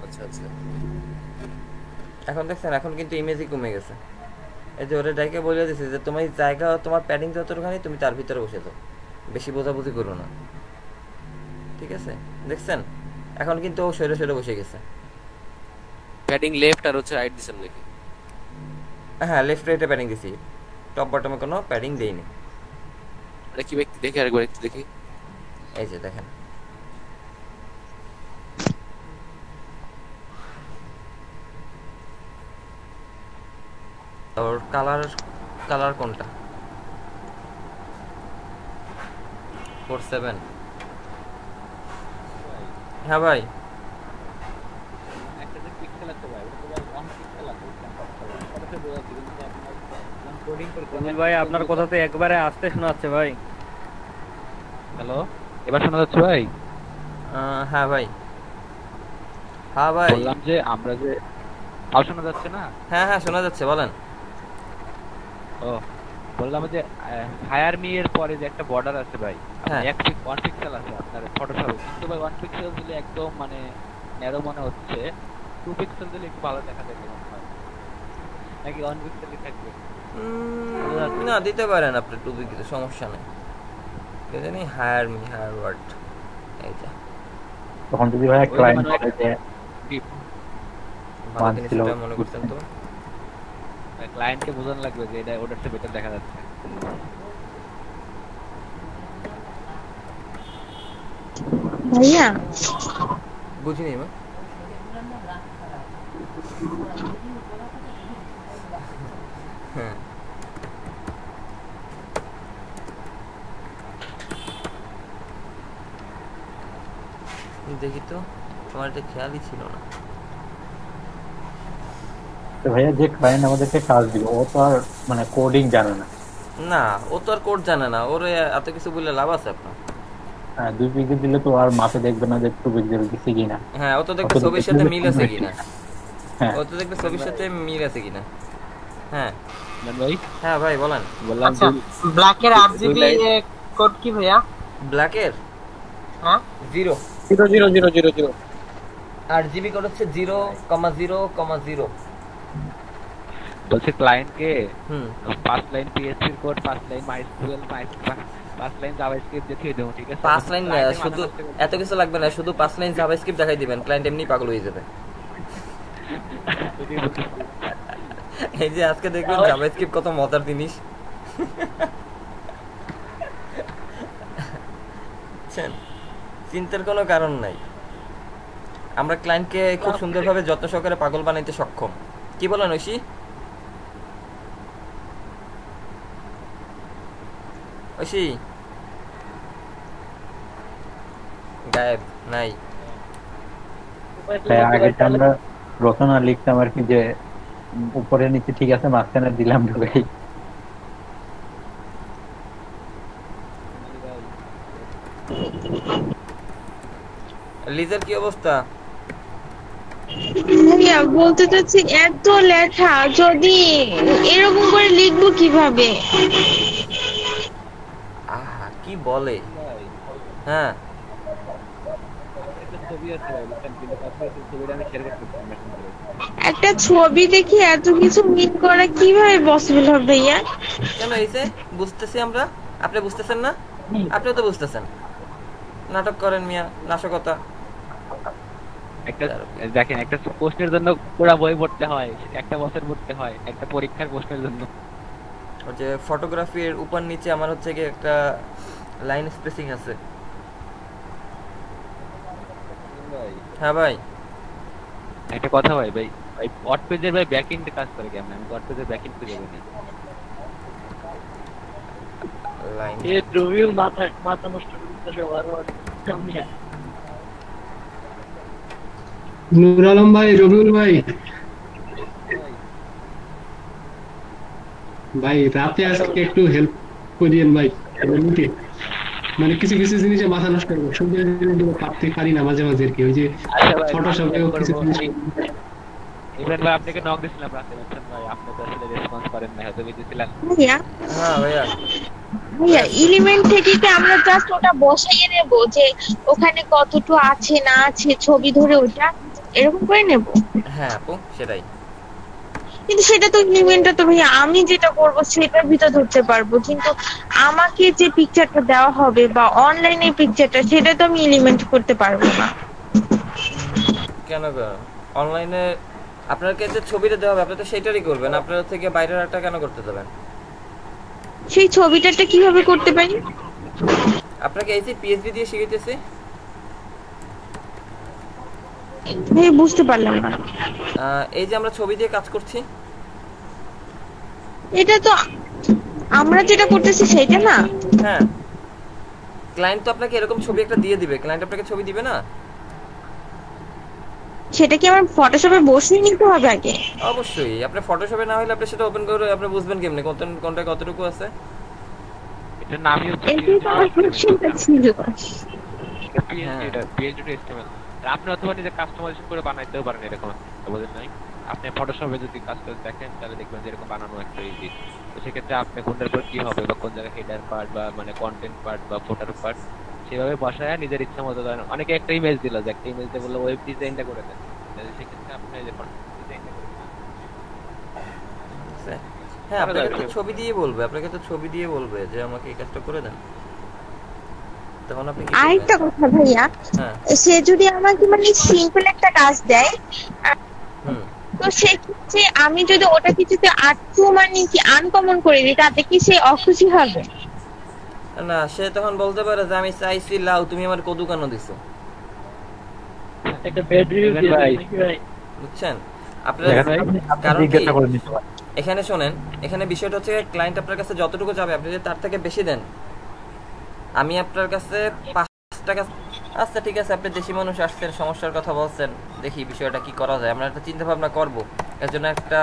আচ্ছা আচ্ছা এখন দেখছেন এখন কিন্তু ইমেজই কমে গেছে এই যে ওরে ডাইকে বলে দিছে যে তোমার জায়গা তোমার প্যাডিং যতটুকুনি তুমি তার ভিতরে বসে যাও বেশি বোঝাবুঝি করো না ঠিক আছে দেখছেন এখন কিন্তু ও সরে বসে গেছে প্যাডিং লেফট আর হচ্ছে রাইট দিছেন নাকি হ্যাঁ লেফট রাইটে প্যাডিং দিছি টপ বটমে কোনো প্যাডিং দেইনি আরে কি ব্যক্তি দেখি আরেকবার একটু দেখি এই যে দেখেন और कलर কোনটা 47 হ্যাঁ ভাই একটা যে পিক্সেল আছে ভাই ওটা তো 1 পিক্সেল আছে কতটা বড় আছে কিন্তু আপনার কোডিং করে ভাই আপনার কথা তো একবারে আস্তে শোনাচ্ছে ভাই হ্যালো এবার শোনা যাচ্ছে ভাই হ্যাঁ ভাই বললাম যে আমরা যে আও শোনা যাচ্ছে না হ্যাঁ শোনা যাচ্ছে বলেন ও বললাম যে হায়ার মি এর পরে যে একটা বর্ডার আছে ভাই হ্যাঁ 1 পিক্সেল আছে আপনার ফটোশপে কিন্তু ভাই 1 পিক্সেল দিলে একদম মানে ন্যারো মনে হচ্ছে 2 পিক্সেল দিলে একটু ভালো দেখা যাবে মনে হয় নাকি 1 পিক্সেলই থাকবে না দিতে পারেন আপনি 2 পিক্সেল সমস্যা নেই জানি হায়ার মি হায়ার ওয়ার্ড এইটা তখন যদি ভাই ক্লায়েন্ট বলে যে ভালো জিনিসটা মনে করতেন তো ক্লায়েন্টকে বোঝানো লাগবে যে এটা ওটার চেয়ে বেটার দেখা যাচ্ছে ভাইয়া বুঝিনি মা হ্যাঁ দেখি তো তোমার এটা খেয়ালই ছিল না তো ভাইয়া যে ক্লায়েন্ট আমাদেরকে কাজ দিল ও তো আর মানে কোডিং জানে না না ও তো আর কোড জানে না ওর এত কিছু বললে লাভ আছে আপনার হ্যাঁ 2 পিক্সেল দিলে তো আর মাপে দেখবে না যে 2 পিক্সেল দিছে কিনা হ্যাঁ ও তো দেখবে ছবির সাথে মিল আছে কিনা হ্যাঁ ও তো দেখবে ছবির সাথে মিল আছে কিনা হ্যাঁ ভাই হ্যাঁ ভাই বলেন বললাম যে ব্ল্যাকের আরজিবি কোড কি ভাইয়া ব্ল্যাকের হ্যাঁ 0 আরজিবি কোড হচ্ছে 0,0,0 বলছে ক্লায়েন্টকে 5 line PHP code, 5 line MySQL, 5 line JavaScript দেখিয়ে দেবো, ঠিক আছে? 5 লাইন না, শুধু এত কিছু লাগবে না, শুধু 5 লাইন জাভাস্ক্রিপ্ট দেখাই দিবেন, ক্লায়েন্ট এমনি পাগল হয়ে যাবে। এই যে আজকে দেখবেন জাভাস্ক্রিপ্ট কত মজার জিনিস। চিন্তার কোনো কারণ নাই, আমরা ক্লায়েন্টকে খুব সুন্দরভাবে যত্ন সহকারে পাগল বানাইতে সক্ষম। কি বলেন ঐশী? ঐশী গায়েব নাই। আগে আমরা রচনা লিখতাম আর কি, যে উপরে নিচে ঠিক আছে, মাঝখানে দিলাম ঢুকাই। লিজের কি অবস্থা? ভাইয়া বলতে চাচ্ছি এত লেখা যদি এরকম করে লিখবো কিভাবে? আহা কি বলে। হ্যাঁ একটা ছবি দেখি এত কিছু মিট করা কিভাবে পসিবল হবে ভাইয়া? কেন হইছে বুঝতেছি আমরা, আপনি বুঝতেছেন না? আপনি তো বুঝতেছেন, নাটক করেন মিয়া, নাশকতা। একটা দেখেন, একটা প্রশ্নের জন্য পুরো বই পড়তে হয়, একটা বছর পড়তে হয় একটা পরীক্ষার প্রশ্নের জন্য। ওই যে ফটোগ্রাফির উপর নিচে আমার হচ্ছে কি একটা লাইন স্পেসিং আছে। হ্যাঁ ভাই একটা কথা ভাই, ভাই ওয়ার্ড পেজের ভাই ব্যাকএন্ড কাজ করে কেমন? আমি ওয়ার্ড পেজের ব্যাকএন্ড খুঁজে পাইনি। লাইন এ রবিউল মাথা নষ্ট করতেছে বারবার কামিয়া। নূর আলম ভাই, রবিউল ভাই, ভাই রাতে আজকে একটু হেল্প করিয়েন ভাই, মানে কিছু কিছু জিনিসে মাথা নষ্ট করবো, সুন্দর জিনিসগুলো ভাবতে পারি না মাঝে মাঝে আর কি। ওই যে ফটোশপেও কিছু জিনিস ইমরান ভাই আপনাকে নক দিছিলাম রাতে, বুঝছেন ভাই, আপনি তো আসলে রেসপন্স করেন না, হয়তো বিজি ছিলেন। ভাইয়া হ্যাঁ ভাইয়া ভাইয়া এলিমেন্ট থেকে কি আমরা জাস্ট ওটা বসাইয়ে নেব যে ওখানে কতটুকু আছে না আছে ছবি ধরে ওটা এরকম করে নেব? হ্যাঁ আপু সেটাই। কিন্তু সেটা তো এলিমেন্টটা তো ভাইয়া আমি যেটা করব সেটার ভিতর ধরতে পারবো, কিন্তু আমাকে যে পিকচারটা দেওয়া হবে বা অনলাইনে পিকচারটা সেটা তো আমি এলিমেন্ট করতে পারবো না। কেন অনলাইনে আপনাকে যে ছবিটা দেওয়া হবে আপনি তো সেটারই করবেন, আপনার থেকে বাইরের একটা কেন করতে দেবেন? সেই ছবিটাটা কিভাবে করতে পারি? আপনাকে এই যে পিএইচডি দিয়ে শিখাইতেছি। ভাই বুঝতে পারলাম না। এই যে আমরা ছবি দিয়ে কাজ করছি, এটা তো আমরা যেটা করতেছি সেটা না। হ্যাঁ ক্লায়েন্ট তো আপনাকে এরকম ছবি একটা দিয়ে দিবে, ক্লায়েন্ট আপনাকে ছবি দিবে না? সেটা কি আমার ফটোশপে বসিয়ে নিতে হবে আগে? অবশ্যই, আপনি ফটোশপে না হলে আপনি সেটা ওপেন করে আপনি বুঝবেন কেমনে কোনটা কতটুকু আছে। এটা নামই হচ্ছে এটাই তো আমার কোশ্চেনটা ছিল। এটা PHP HTML। আপনি অথবা নিজে কাস্টমাইজেশন করে বানাইতেও পারেন, এরকম বুঝেন নাই? আপনি ফটোশপে যদি কাজ করে দেখেন তাহলে দেখবেন যে এরকম বানানো একটা ইজি। তো সেক্ষেত্রে আপনি কোনটার পর কি হবে বা কোন জায়গায় হেডার পার্ট বা মানে কন্টেন্ট পার্ট বা ফটোর পার্ট সেভাবে বসায় নিজের ইচ্ছা মতো দেন। অনেকে একটা ইমেজ দিল, যে একটা ইমেজ দিয়ে বললো ওয়েব ডিজাইনটা করে দেন, তাহলে সেক্ষেত্রে আপনি যে ডিজাইনটা করে দেন। হ্যাঁ আপনাকে তো ছবি দিয়ে বলবে, আপনাকে তো ছবি দিয়ে বলবে যে আমাকে এই কাজটা করে দেন, তখন আপনি কি? আরেকটা কথা ভাইয়া, সে যদি আমাকে মানে সিম্পল একটা কাজ দেয় তো সেক্ষেত্রে আমি যদি ওটা কিছুতে আটটু মানে কি আনকমন করে দিই তাতে কি সে অখুশি হবে? না, সে তখন বলতে পারে যে আমি চাইছি লাউ, তুমি আমার কদু কেন দিছো? একটা ব্যাড রিভিউ দিয়ে ভাই বুঝছেন আপনারা? কারণ এখানে শোনেন, এখানে বিষয়টা হচ্ছে ক্লায়েন্ট আপনার কাছে যতটুকু যাবে আপনি যদি তার থেকে বেশি দেন, আমি আপনার কাছে 5 টাকা, আচ্ছা ঠিক আছে আপনি দেশি মানুষ আসছেন, সমস্যার কথা বলছেন, দেখি বিষয়টা কি করা যায়, আমরা একটা চিন্তা ভাবনা করব। এর জন্য একটা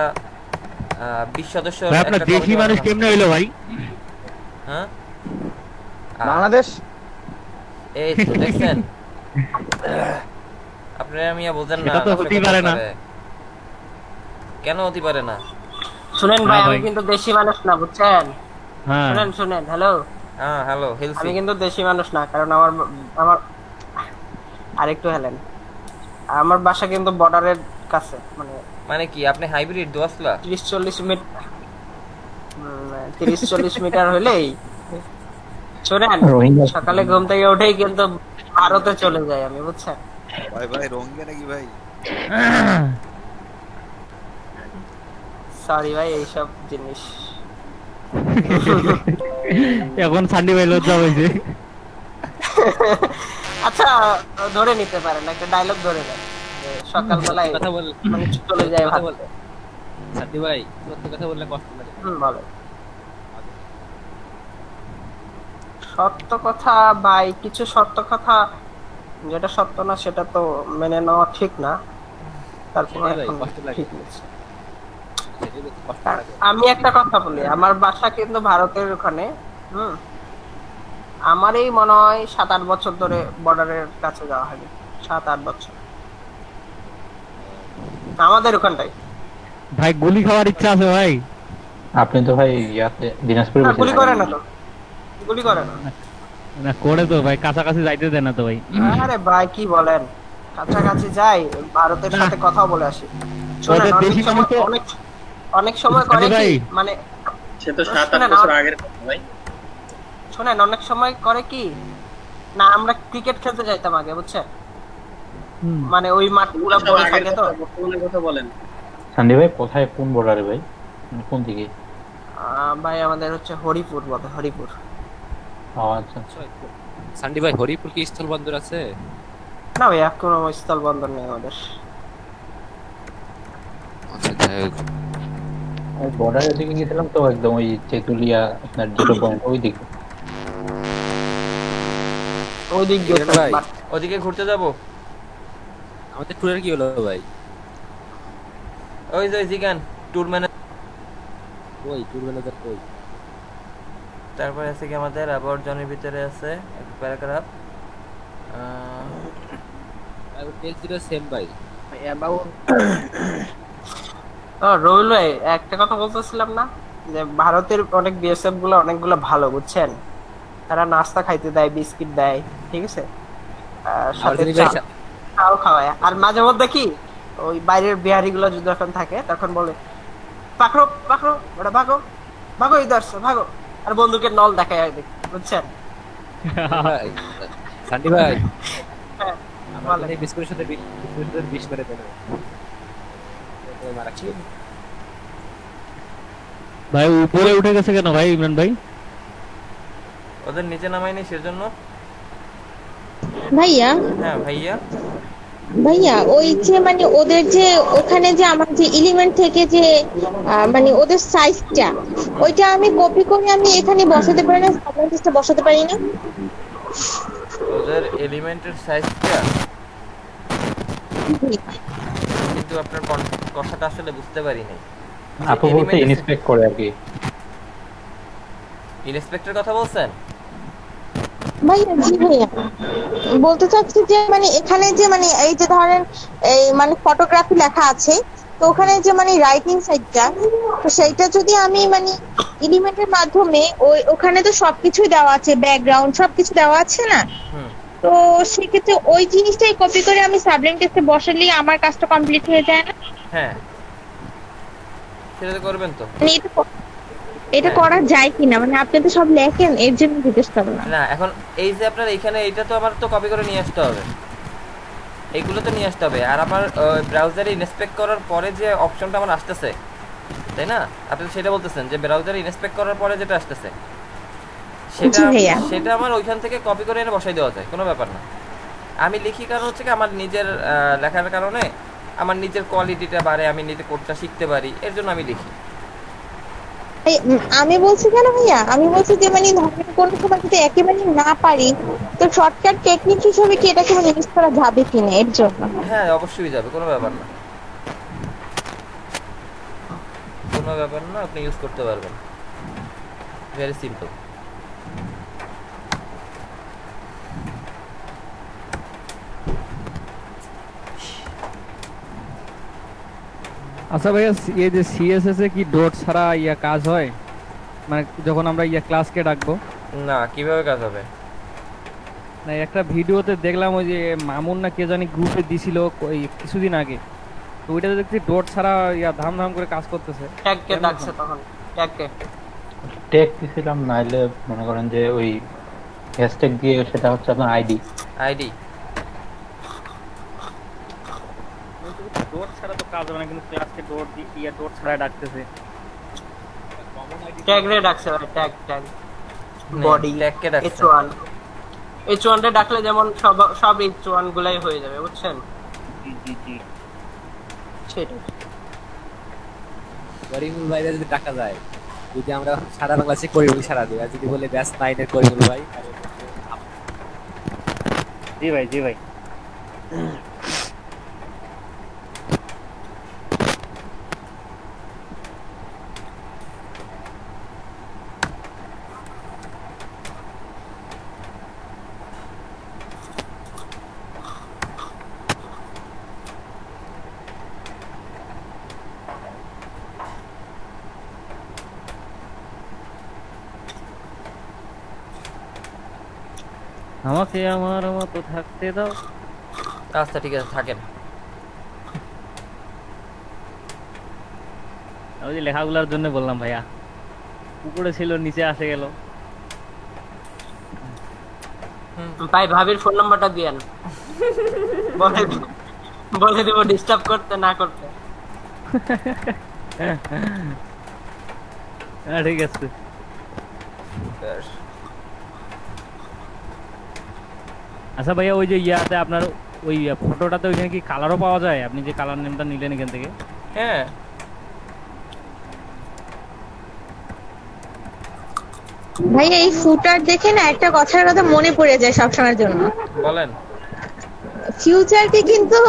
20 সদস্য আপনার দেশি মানুষ কেমনে হইলো ভাই? হ্যাঁ বাংলাদেশ, এই তো দেখছেন আপনি মিয়া বুঝেন না, তো হতে পারে না। কেন হতে পারে না? শুনেন ভাই, আমি কিন্তু দেশি মানুষ না, বুঝছেন? হ্যাঁ শুনেন হ্যালো। হ্যাঁ হ্যালো, আমি কিন্তু দেশি মানুষ না, কারণ আমার আরেকটু হেলেন, আমার বাসা কিন্তু বর্ডারের কাছে, মানে কি আপনি হাইব্রিড দোয়াসলা 30-40 মিটার 30-40 মিটার হলেই শোনেন, সকালে ঘুম থেকে উঠেই কিন্তু ভারতে চলে যাই আমি, বুঝছেন ভাই? ভাই রোহিঙ্গা নাকি ভাই? সরি ভাই, এইসব জিনিস এখন সান্ডি ভাই লজ্জা হয়েছে। আচ্ছা ধরে নিতে পারেন, একটা ডায়লগ ধরে নেন, সকালবেলায় কথা বল চলে যায় ভারতে। সান্ডি ভাই সত্য কথা বললে কষ্ট লাগে। বলো। সত্য কথা ভাই, কিছু সত্য কথা যেটা সত্য না সেটা তো মেনে নেওয়া ঠিক না, তারপর আমি একটা কথা বলি, আমার বাসা কিন্তু ভারতের ওখানে। আমার এই মনে হয় 7-8 বছর ধরে বর্ডারের কাছে যাওয়া হয়নি, 7-8 বছর আমাদের ওখানটাই। ভাই গুলি খাওয়ার ইচ্ছা আছে ভাই? আপনি তো ভাই ইয়াতে দিনাজপুরে বসে গুলি করে না তো, গুলি করে না না করে তো ভাই, কাছাকাছি যাইতে দেন না তো ভাই। আরে ভাই কি বলেন, কাছাকাছি যাই, ভারতের সাথে কথা বলে আসি। অনেক সময় করে কি, মানে সে তো 7-8 বছর আগের কথা ভাই। শুনেন, অনেক সময় করে কি না, আমরা ক্রিকেট খেলতে যাইতাম আগে, বুঝছেন, মানে ওই মাঠ পুরো পড়ে থাকে তো। বর্তমানের কথা বলেন। সান্ডি ভাই কোথায়, কোন বর্ডারে ভাই, কোন দিকে? ভাই আমাদের হচ্ছে হরিপুর, বলে হরিপুর। আচ্ছা সান্ডি ভাই হরিপুর কি স্থল বন্দর আছে? না ভাই, কোনো স্থল বন্দর নেই আমাদের। আচ্ছা যাই হোক, ওই বর্ডারের দিকে গেছিলাম তো, একদম ওই চেতুলিয়া আপনার জিরো পয়েন্ট ওই দিকে। ওই দিক দিয়ে ভাই ওদিকে ঘুরতে যাব। আমাদের ট্যুরের কি হলো ভাই? ওই যে জিগান ট্যুর ম্যানেজার, ওই ট্যুর ম্যানেজার কই? তারপরে আছে কি আমাদের আবর্জনের ভিতরে আছে একটা প্যারাগ্রাফ। আর পেজ দিলো সেম ভাই। রোহিল ভাই একটা কথা বলতেছিলাম না, যে ভারতের অনেক বিএসএফ গুলো অনেকগুলো ভালো, বুঝছেন, তারা নাস্তা খাইতে দেয়, বিস্কিট দেয়, ঠিক আছে, সাথে চাও খাওয়ায়। আর মাঝে মধ্যে কি ওই বাইরের বিহারি গুলো যখন থাকে তখন বলে পাকড়ো পাকড়ো, ওটা ভাগো ভাগো, ইধার সে ভাগো, আর বন্দুকের নল দেখায়, বুঝছেন। সান্ডি ভাই আমাদের এই বিস্কুটের সাথে বিষ করে দেন ভাই। উপরে উঠে গেছে কেন ভাই ইমরান ভাই? ওদের নিচে নামাইনি সেজন্য। ভাইয়া, হ্যাঁ ভাইয়া, ভাইয়া ওই যে মানে ওদের যে ওখানে যে আমার যে এলিমেন্ট থেকে যে মানে ওদের সাইজটা, ওইটা আমি কপি করে আমি এখানে বসাতে পারি না, সাবজেক্টে বসাতে পারি না? ওদের এলিমেন্টের সাইজটা কিন্তু আপনার কথাটা আসলে বুঝতে পারি নাই। আপু বলতে ইনস্পেক্ট করে আর কি। ইনস্পেক্টর কথা বলছেন ভাইয়া? জি ভাইয়া, বলতে চাচ্ছি যে মানে এখানে যে মানে এই যে ধরেন এই মানে ফটোগ্রাফি লেখা আছে, তো ওখানে যে মানে রাইটিং সাইডটা, তো সেইটা যদি আমি মানে এলিমেন্টের মাধ্যমে ওখানে তো সবকিছুই দেওয়া আছে, ব্যাকগ্রাউন্ড সবকিছু দেওয়া আছে না, তো সেক্ষেত্রে ওই জিনিসটাই কপি করে আমি সাবলিম টেক্সটে বসালেই আমার কাজটা কমপ্লিট হয়ে যায় না? হ্যাঁ সেটা তো করবেন তো। এটা করা যায় কিনা, মানে আপনি তো সব লেখেন, এর জন্য জিজ্ঞেস করলাম। না এখন এই যে আপনার এখানে এইটা তো আমার তো কপি করে নিয়ে আসতে হবে, এইগুলো তো নিয়ে আসতে হবে। আর আমার ব্রাউজারে ইনস্পেক্ট করার পরে যে অপশনটা আমার আসতেছে, তাই না, আপনি তো সেটা বলতেছেন যে ব্রাউজারে ইনস্পেক্ট করার পরে যেটা আসতেছে সেটা আমার ওইখান থেকে কপি করে এনে বসাই দেওয়া যায়, কোনো ব্যাপার না। আমি লিখি কারণ হচ্ছে কি আমার নিজের লেখার কারণে আমার নিজের কোয়ালিটিটা বাড়ে, আমি নিজে কোডটা শিখতে পারি, এর জন্য আমি লিখি। আমি বলছি কেন ভাইয়া, আমি বলছি যে মানে কোনো সময় যদি একেবারে না পারি, তো শর্টকাট টেকনিক হিসেবে কি এটাকে মানে ইউজ করা যাবে কিনা, এর জন্য। হ্যাঁ অবশ্যই যাবে, কোনো ব্যাপার না, কোনো ব্যাপার না, আপনি ইউজ করতে পারবেন, ভেরি সিম্পল। আচ্ছা ভাইয়া, এই যে সিএসএস এ কি ডট ছাড়া কাজ হয়, মানে যখন আমরা ক্লাসকে ডাকবো? না, কিভাবে কাজ হবে? না একটা ভিডিওতে দেখলাম, ওই যে মামুন না কে জানি গ্রুপে দিছিল কিছুদিন আগে, তো ওইটা দেখছি ডট ছাড়া ইয়া ধাম ধাম করে কাজ করতেছে। ট্যাগকে ডাকছে তখন, ট্যাগকে ট্যাগ দিছিলাম, নাইলে মনে করেন যে ওই হ্যাশট্যাগ দিয়ে, সেটা হচ্ছে আপনার আইডি। ডট ছাড়া তো কাজ হবে না, কিন্তু ক্লাসকে ডট দিয়ে ডট ছাড়া ডাকতেছে। ট্যাগ রে ডাকছে, ট্যাগ ট্যাগ বডি ট্যাগকে ডাকছে। H1 রে ডাকলে যেমন সব H1 গুলাই হয়ে যাবে, বুঝছেন? জি জি জি সেটা করিমুল ভাইরা যদি টাকা যায়, যদি আমরা সারা বাংলাদেশে করিমুল সারা দিই, আর যদি বলে ব্যাস 9 এর করিমুল ভাই। জি ভাই, জি ভাই। আমাকে আমার মতো থাকতে দাও। আচ্ছা ঠিক আছে, থাকেন। ওই যে লেখাগুলোর জন্য বললাম ভাইয়া, উপরে ছিল নিচে আসে গেল। ভাই ভাবির ফোন নাম্বারটা দিয়েন, বলে দিব ডিস্টার্ব করতে না করতে। হ্যাঁ ঠিক আছে। আচ্ছা ভাইয়া, ওই যে ইয়াতে আপনার ওই ফটোটাতে ওইখানে কি কালারও পাওয়া যায়? আপনি যে কালার নেমটা নিলেন এখান থেকে। হ্যাঁ ভাই এই ফুটার দেখে না একটা কথার কথা মনে পড়ে যায় সবসময়ের জন্য। বলেন। ফিউচারকে কিন্তু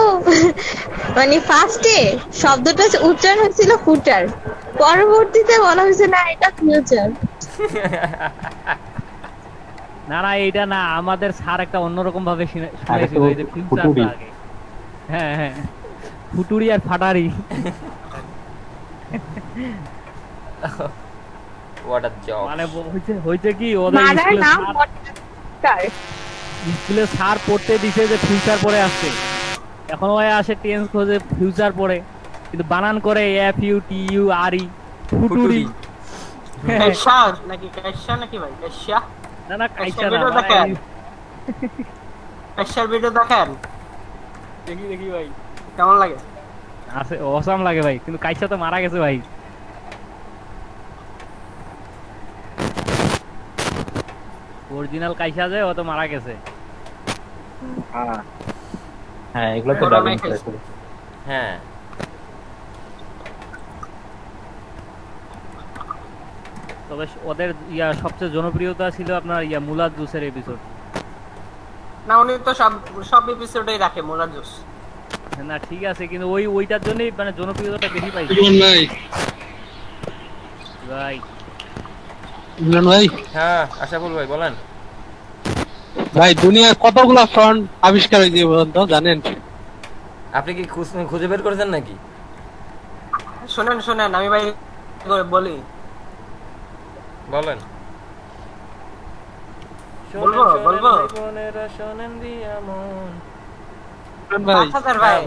মানে ফার্স্টে শব্দটা উচ্চারণ হয়েছিল ফুটার, পরবর্তীতে বলা হয়েছে না এটা ফিউচার। না না এইটা না, আমাদের স্যার একটা অন্যরকম ভাবে শুনেছিল এই যে ফিউচারটা আগে। হ্যাঁ হ্যাঁ, ফুটুরি আর ফাটারি। What a job. মানে হইছে কি ওদের স্কুলে স্যার পড়তে দিছে যে ফিউচার পরে আসছে, এখন ওই আসে টেন্স খোঁজে ফিউচার পরে, কিন্তু বানান করে F U T U R E, ফুটুরি। কাইসা নাকি কাইসা নাকি ভাই? কাইসা না না কাইসা না, কাইসার ভিডিও দেখেন। দেখি দেখি ভাই, কেমন লাগে? আছে অসাম লাগে ভাই, কিন্তু কাইসা তো মারা গেছে ভাই। অরিজিনাল কাইসা যে ও তো মারা গেছে। হ্যাঁ এগুলো তো ডাবিং করেছে। হ্যাঁ তবে ওদের ইয়া সবচেয়ে জনপ্রিয়তা ছিল আপনার ইয়া মুলাদ জুসের এপিসোড। না উনি তো সব এপিসোডেই রাখে মুলাদ জুস। না ঠিক আছে, কিন্তু ওইটার জন্যই মানে জনপ্রিয়তাটা বেশি পাইছে। ভাই ভাই ইমরান ভাই। হ্যাঁ আশাফুল ভাই বলেন। ভাই দুনিয়ার কতগুলা ফ্রন্ট আবিষ্কার হয়েছে বলেন তো, জানেন? আপনি কি খুঁজে বের করেছেন নাকি? শুনেন শুনেন, আমি ভাই বলি। বলেন। বলবো বলবো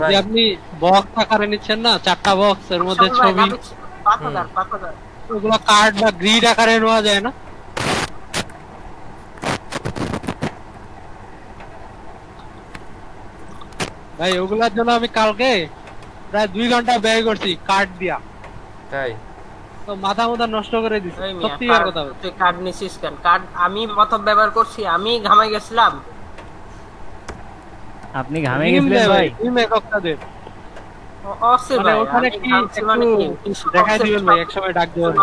ভাই আপনি বক্স আকারে নিচ্ছেন না, 4টা বক্স, এর মধ্যে ছবি, 5000 ওগুলো কার্ড বা গ্রিড আকারে নেওয়া যায় না? ভাই ওগুলোর জন্য আমি কালকে প্রায় 2 ঘন্টা ব্যয় করছি কার্ড দিয়া। তাই তো মাথা নষ্ট করে দিছি, সত্যি কথা। তুই কার্ড নিছিস কেন? কার্ড আমি প্রথম ব্যবহার করছি, আমি ঘামাই গেছিলাম। আপনি ঘামে গেছিলেন ভাই? টিম এককটা দেন। অসে ভাই ওখানে কি দেখাই দিবেন ভাই, এক সময় ডাক দিবেন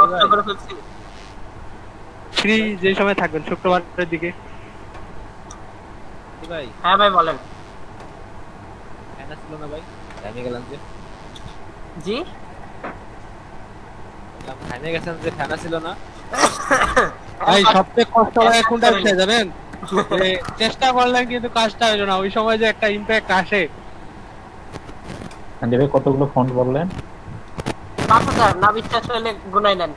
ফ্রি যে সময় থাকবেন শুক্রবারের দিকে। ভাই হ্যাঁ ভাই বলেন। ফ্যান ছিল না ভাই, জানি গেলাম যে। জি খাইনে গেছেন যে ফ্যান ছিল না ভাই। সবচেয়ে কষ্ট লাগে কোনটা বুঝতে যাবেন? যে চেষ্টা করলেন কিন্তু কাজটা হলো না, ওই সময় যে একটা ইমপ্যাক্ট আসে। দেবে কতগুলো ফন্ট বললেন? 5000 না বিশ্বাস হলে গুনাই নেন।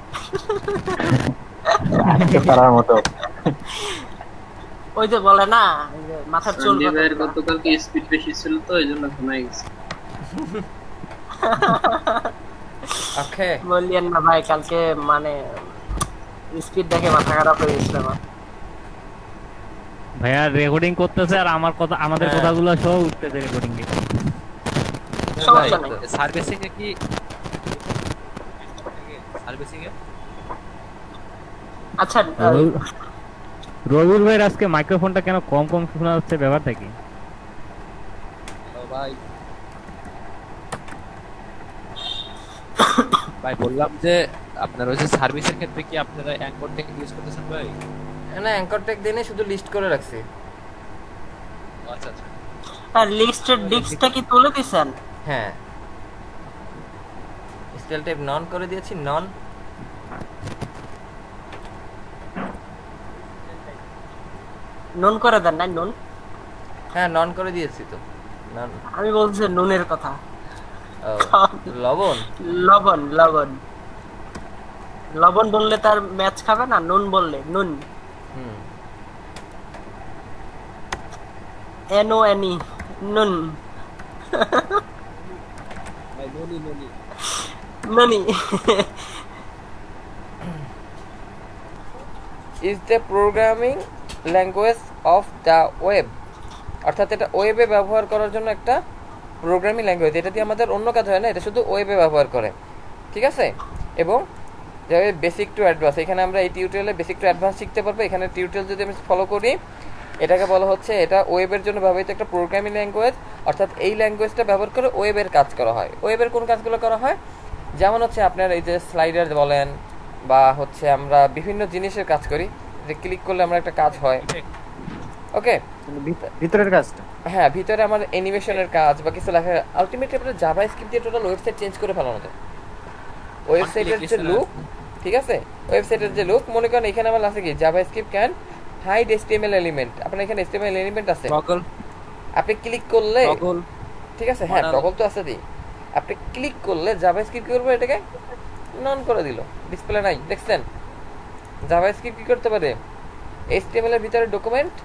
তারার মতো ওই যে বলে না মাথার চুল গতকাল কি স্পিড বেশি ছিল তো এইজন্য ঘুমাই গেছে। ওকে বললেন না ভাই, কালকে মানে স্পিড দেখে মাথা খারাপ হয়ে গেছিল আমার। ভাইয়া রেকর্ডিং করতেছে আর আমার কথা, আমাদের কথাগুলো সব উঠতেছে রেকর্ডিং এ। সার্ভিসিং এ কি সার্ভিসিং এ আচ্ছা রবিউল ভাই আজকে মাইক্রোফোনটা কেন কম কম শোনা যাচ্ছে, ব্যাপারটা কি? ভাই ভাই বললাম যে আপনার ওই যে সার্ভিসের ক্ষেত্রে কি আপনারা অ্যাঙ্কর টেক ইউজ করতেছেন ভাই? না অ্যাঙ্কর টেক দিনে শুধু লিস্ট করে রাখছি। আচ্ছা আচ্ছা, আর লিস্টের ডিস্কটা কি তুলে দিবেন? হ্যাঁ স্টাইল টাইপ নন করে দিয়েছি, নন। নন করে দেন না? নন, হ্যাঁ নন করে দিয়েছি তো। নন আমি বলছি নুনের কথা। লবণ লবণ লবণ লবণ বললে তার ম্যাচ খাবে না, নুন বললে নুন। এনো এনি নুন ভাই ননি ননি ননি। is the programming language of the web, অর্থাৎ এটা ওয়েবে ব্যবহার করার জন্য একটা প্রোগ্রামিং ল্যাঙ্গুয়েজ। এটা দিয়ে আমাদের অন্য কাজ হয় না, এটা শুধু ওয়েবে ব্যবহার করে, ঠিক আছে? এবং যাবে বেসিক টু অ্যাডভান্স, এখানে আমরা এই টিউটোরিয়ালে বেসিক টু অ্যাডভান্স শিখতে পারবো। এখানে টিউটোরিয়াল যদি আমি ফলো করি, এটাকে বলা হচ্ছে এটা ওয়েবের জন্য ব্যবহৃত একটা প্রোগ্রামিং ল্যাঙ্গুয়েজ, অর্থাৎ এই ল্যাঙ্গুয়েজটা ব্যবহার করে ওয়েবের কাজ করা হয়। ওয়েবের কোন কাজগুলো করা হয়? যেমন হচ্ছে আপনার এই যে স্লাইডার বলেন, বা হচ্ছে আমরা বিভিন্ন জিনিসের কাজ করি, যে ক্লিক করলে আমরা একটা কাজ হয়, ওকে ভিতরের কাজটা। হ্যাঁ ভিতরে আমার অ্যানিমেশনের কাজ বা কিছু লেখা। আলটিমেটলি আপনার জাভাস্ক্রিপ্ট দিয়ে টোটাল ওয়েবসাইট চেঞ্জ করে ফেলানো যায়। ওয়েবসাইটের যে লুক, ঠিক আছে, ওয়েবসাইটের যে লুক, মনে করেন এখানে আমার আছে কি JavaScript can hide HTML element. আপনার এখানে HTML এলিমেন্ট আছে, আপনি ক্লিক করলে, ঠিক আছে, হ্যাঁ টগল তো আছে দি, আপনি ক্লিক করলে জাভাস্ক্রিপ্ট কি করবে, এটাকে নন করে দিল, ডিসপ্লে নাই। দেখছেন জাভাস্ক্রিপ্ট কি করতে পারে? HTML এর ভিতরে ডকুমেন্ট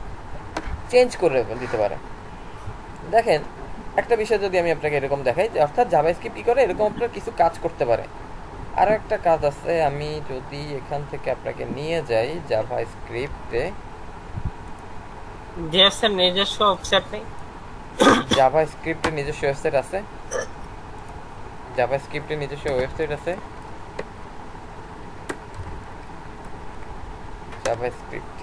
চেঞ্জ করে দিতে পারে। দেখেন একটা বিষয় যদি আমি আপনাকে এরকম দেখাই, যে অর্থাৎ জাভাস্ক্রিপ্ট কি করে, এরকম আপনার কিছু কাজ করতে পারে। আর একটা কাজ আছে, আমি যদি এখান থেকে আপনাকে নিয়ে যাই জাভাস্ক্রিপ্টে, জেএসএর নিজস্ব ওয়েবসাইট নেই? জাভাস্ক্রিপ্টের নিজস্ব ওয়েবসাইট আছে, জাভাস্ক্রিপ্টের নিজস্ব ওয়েবসাইট আছে। জাভাস্ক্রিপ্ট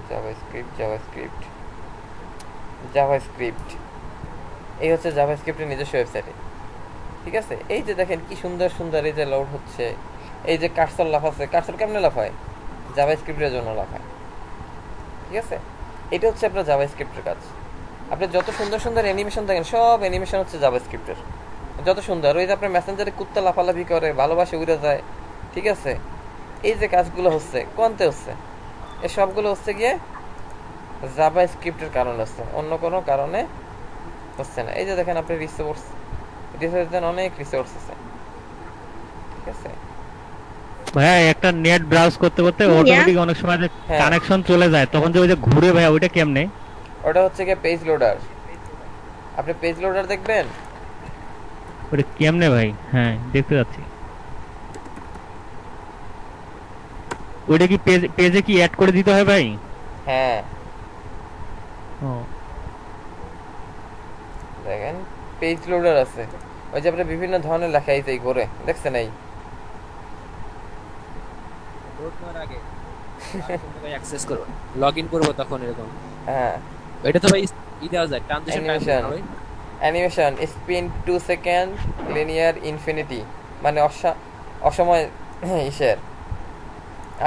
জাভাস্ক্রিপ্ট জাভাস্ক্রিপ্ট এই হচ্ছে জাভাস্ক্রিপ্টের নিজস্ব ওয়েবসাইটে, ঠিক আছে? এই যে দেখেন কি সুন্দর সুন্দর এই যে লোড হচ্ছে, এই যে কার্সর লাফাচ্ছে, কার্সর কেমনে লাফায়? জাভাস্ক্রিপ্টের জন্য লাফায়, ঠিক আছে? এটা হচ্ছে আপনার জাভাস্ক্রিপ্টের কাজ। আপনি যত সুন্দর সুন্দর অ্যানিমেশন দেখেন, সব অ্যানিমেশন হচ্ছে জাভাস্ক্রিপ্টের। যত সুন্দর, ওই যে আপনার মেসেঞ্জারে কুত্তা লাফালাফি করে, ভালোবাসে উড়ে যায়, ঠিক আছে? এই যে কাজগুলো হচ্ছে কোনতে হচ্ছে, এই সবগুলো হচ্ছে গিয়ে জাভাস্ক্রিপ্টের কারণে হচ্ছে, অন্য কোনো কারণে হচ্ছে না। এই যে দেখেন আপনি রিসোর্স দেন, অনেক রিসোর্স আছে, ঠিক আছে? ভাইয়া একটা নেট ব্রাউজ করতে করতে অটোমেটিক অনেক সময় যে কানেকশন চলে যায়, তখন যে ওই যে ঘুরে ভাইয়া ওইটা কেমনে? ওটা হচ্ছে কি পেজ লোডার। আপনি পেজ লোডার দেখবেন, ওটা কেমনে ভাই? হ্যাঁ দেখতে যাচ্ছি। ওইটা কি পেজে কি অ্যাড করে দিতে হয় ভাই? হ্যাঁ ও দেখেন পেজ লোডার আছে, ওই যে আপনি বিভিন্ন ধরনের লেখা এই যে ঘুরে দেখছেন, এই লোডার আগে অ্যাক্সেস করব, লগইন করব, তখন এরকম। হ্যাঁ এটা তো ভাই ই দেওয়া যায় transition animation spin 2 second linear infinity, মানে অসময় ইসের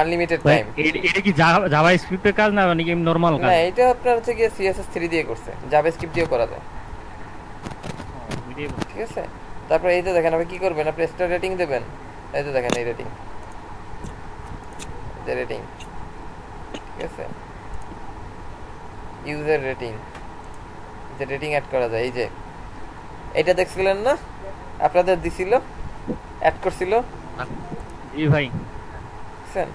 আনলিমিটেড টাইম। এটা কি জাভাস্ক্রিপ্টের কাজ না, মানে কি নরমাল কাজ? না এটা আপনার হচ্ছে কি CSS3 দিয়ে করছে, জাভাস্ক্রিপ্ট দিয়েও করা যায়, ঠিক আছে? তারপর এই যে দেখেন আপনি কি করবেন, আপনি স্টার রেটিং দেবেন, এই যে দেখেন এই রেটিং, যে রেটিং, ঠিক আছে? ইউজার রেটিং, যে রেটিং অ্যাড করা যায়, এই যে এটা দেখছিলেন না আপনাদের দিছিল, অ্যাড করছিল। জি ভাই দেখছেন?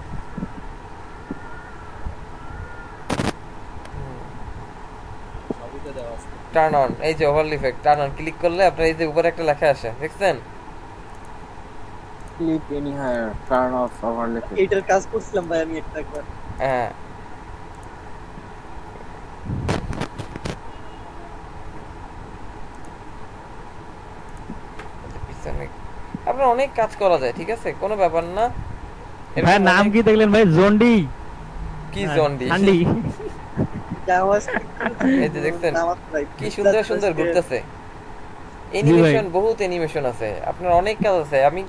সবই তো দেওয়া আছে। টার্ন অন, এই যে overlay effect turn on click করলে আপনার এই যে উপরে একটা লেখা আসে, দেখছেন? Click anywhere turn off overlay. এটার কাজ করছিলাম ভাই আমি একবার। হ্যাঁ আপনার অনেক কাজ করা যায়, ঠিক আছে, কোনো ব্যাপার না। ভাই নাম কি দেখলেন ভাই? জন্ডি। কি জন্ডি? আন্ডি। এই যে দেখছেন কি সুন্দর সুন্দর ঘুরতেছে অ্যানিমেশন, বহুত অ্যানিমেশন আছে, আপনার অনেক কাজ আছে। আমি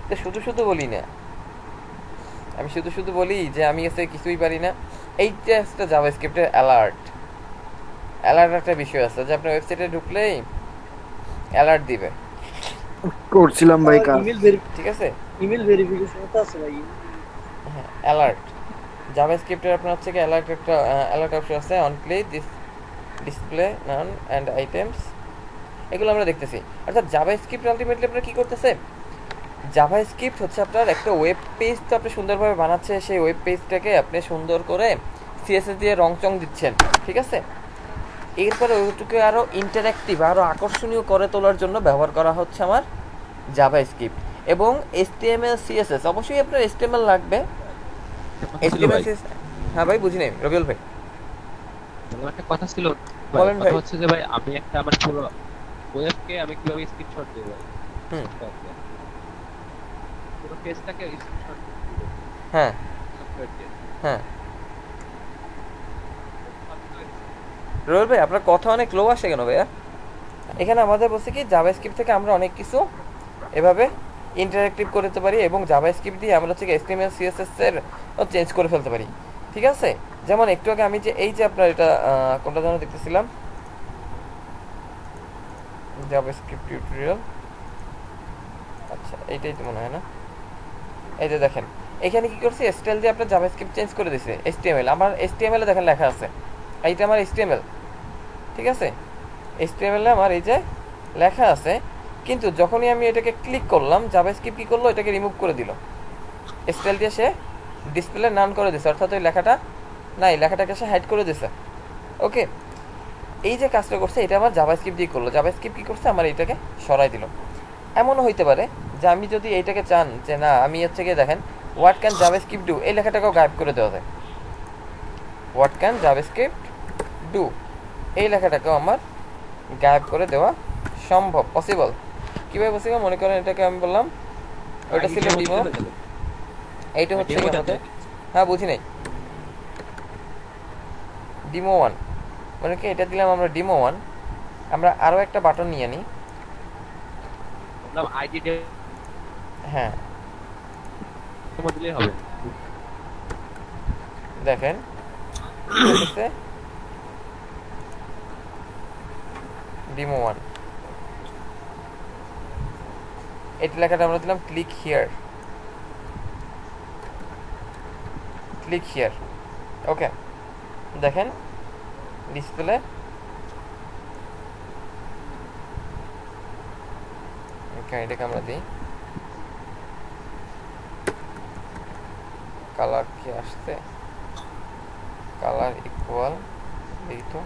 তো শুধু শুধু বলি না, আমি শুধু শুধু বলি যে আমি এসে কিছুই পারি না। এইটা একটা জাভাস্ক্রিপ্টের অ্যালার্ট একটা বিষয় আছে যে আপনার ওয়েবসাইটে ঢুকলেই অ্যালার্ট দিবে। করছিলাম ভাই কাজ, ঠিক আছে? ইমেল ভেরিফিকেশন তো আছে ভাই। হ্যাঁ অ্যালার্ট জাভাস্ক্রিপ্টের আপনার হচ্ছে কি অ্যালার্ট একটা অ্যালার্ট অপশন আছে, on click this display none and items, এগুলো আমরা দেখতেছি। অর্থাৎ জাভাস্ক্রিপ্ট আলটিমেটলি আপনারা কি করতেছে, জাভাস্ক্রিপ্ট হচ্ছে আপনার একটা ওয়েব পেজ তো আপনি সুন্দরভাবে বানাচ্ছে, সেই ওয়েব পেজটাকে আপনি সুন্দর করে সিএসএস দিয়ে রংচং দিচ্ছেন, ঠিক আছে? এরপরে ওইটুকু আরও ইন্টারঅ্যাক্টিভ, আরও আকর্ষণীয় করে তোলার জন্য ব্যবহার করা হচ্ছে আমার জাভাস্ক্রিপ্ট এবং HTML CSS। অবশ্যই আপনার HTML লাগবে। HTML CSS, হ্যাঁ ভাই বুঝি নাই রবিউল ভাই। একটা কথা ছিল, বলেন ভাই। হচ্ছে যে ভাই আমি একটা আমার পুরো ওয়েবকে আমি কিভাবে স্ক্রিনশট দেব ভাই? পুরো পেজটাকে স্ক্রিনশট দেব। হ্যাঁ হ্যাঁ রবিউল ভাই আপনার কথা অনেক লো আসে কেন ভাইয়া? এখানে আমাদের বলছে কি জাভাস্ক্রিপ্ট থেকে আমরা অনেক কিছু এভাবে ইন্টারঅ্যাক্টিভ করতে পারি এবং জাভাস্ক্রিপ্ট দিয়ে আমরা হচ্ছে HTML CSS এর চেঞ্জ করে ফেলতে পারি, ঠিক আছে? যেমন একটু আগে আমি যে এই যে আপনার এটা কোনটা যেন দেখতেছিলাম, জাভাস্ক্রিপ্ট টিউটোরিয়াল, আচ্ছা এইটাই তো মনে হয় না। এই যে দেখেন এখানে কি করছি, স্টাইল দিয়ে আপনার জাভাস্ক্রিপ্ট চেঞ্জ করে দিয়েছে HTML। আমার HTML এ দেখেন লেখা আছে, এইটা আমার HTML, ঠিক আছে? HTML এ আমার এই যে লেখা আছে, কিন্তু যখনই আমি এটাকে ক্লিক করলাম জাভাস্ক্রিপ্ট কি করলো, এটাকে রিমুভ করে দিল, স্টাইল দিয়ে সে ডিসপ্লে নান করে দিয়েছে, অর্থাৎ ওই লেখাটা নাই, লেখাটাকে সে হাইড করে দিয়েছে। ওকে, এই যে কাজটা করছে এটা আমার জাভাস্ক্রিপ্ট দিয়ে করলো, জাভাস্ক্রিপ্ট কি করছে আমার এইটাকে সরাই দিল। এমনও হইতে পারে যে আমি যদি এইটাকে চান যে না আমি হচ্ছে গিয়ে দেখেন হোয়াট ক্যান জাভাস্ক্রিপ্ট ডু, এই লেখাটাকেও গায়েব করে দেওয়া যায়। হোয়াট ক্যান জাভাস্ক্রিপ্ট ডু, এই লেখাটাকেও আমার গায়েব করে দেওয়া সম্ভব, পসিবল। কিভাবে পসিবল? মনে করেন এটাকে আমি বললাম ওইটা ছিল ডিমো, এইটা হচ্ছে আমাদের, হ্যাঁ বুঝি নাই, ডিমো 1, মানে কি এটা দিলাম আমরা ডিমো 1। আমরা আরো একটা বাটন নিয়ে নিই, আইডি হ্যাঁ দিলেই হবে। দেখেন ডিমো 1, এটা লেখাটা আমরা দিলাম ক্লিক হিয়ার, ক্লিক হিয়ার। ওকে, দেখেন ডিসপ্লে, ওকে এটাকে আমরা দিই কালার কি আসছে, কালার ইকুয়াল এই তো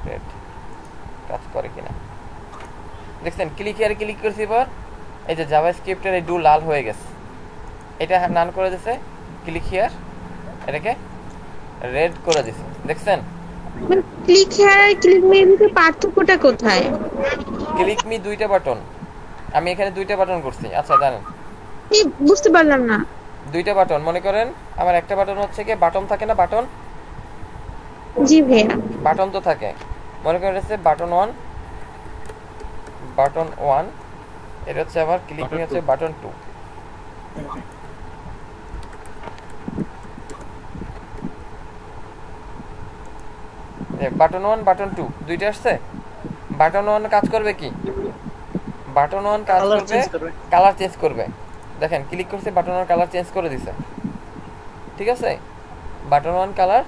রেড, কাজ করে কিনা দেখছেন? ক্লিক হিয়ারে ক্লিক করছি, এবার এই যে জাভাস্ক্রিপ্টের এই ডু লাল হয়ে গেছে, এটা নান করে দিয়েছে, ক্লিক হিয়ার এটাকে রেড করে দিয়েছে, দেখছেন? ক্লিক হিয়ার আর ক্লিক মি এর ভিতরে পার্থক্যটা কোথায়? ক্লিক মি দুইটা বাটন, আমি এখানে দুইটা বাটন করছি। আচ্ছা জানেন এই বুঝতে পারলাম না। দুইটা বাটন, মনে করেন আমার একটা বাটন হচ্ছে কি বাটন থাকে না, বাটন, জি ভাইয়া বাটন তো থাকে, মনে করেন হচ্ছে বাটন 1, বাটন 1, এটা হচ্ছে আমার ক্লিক মি হচ্ছে বাটন 2। বাটন 1 বাটন 2 দুইটা আসছে। বাটন 1 কাজ করবে কি, বাটন 1 কাজ করবে কালার চেঞ্জ করবে, দেখেন ক্লিক করছে বাটন 1 কালার চেঞ্জ করে দিছে, ঠিক আছে? বাটন 1 কালার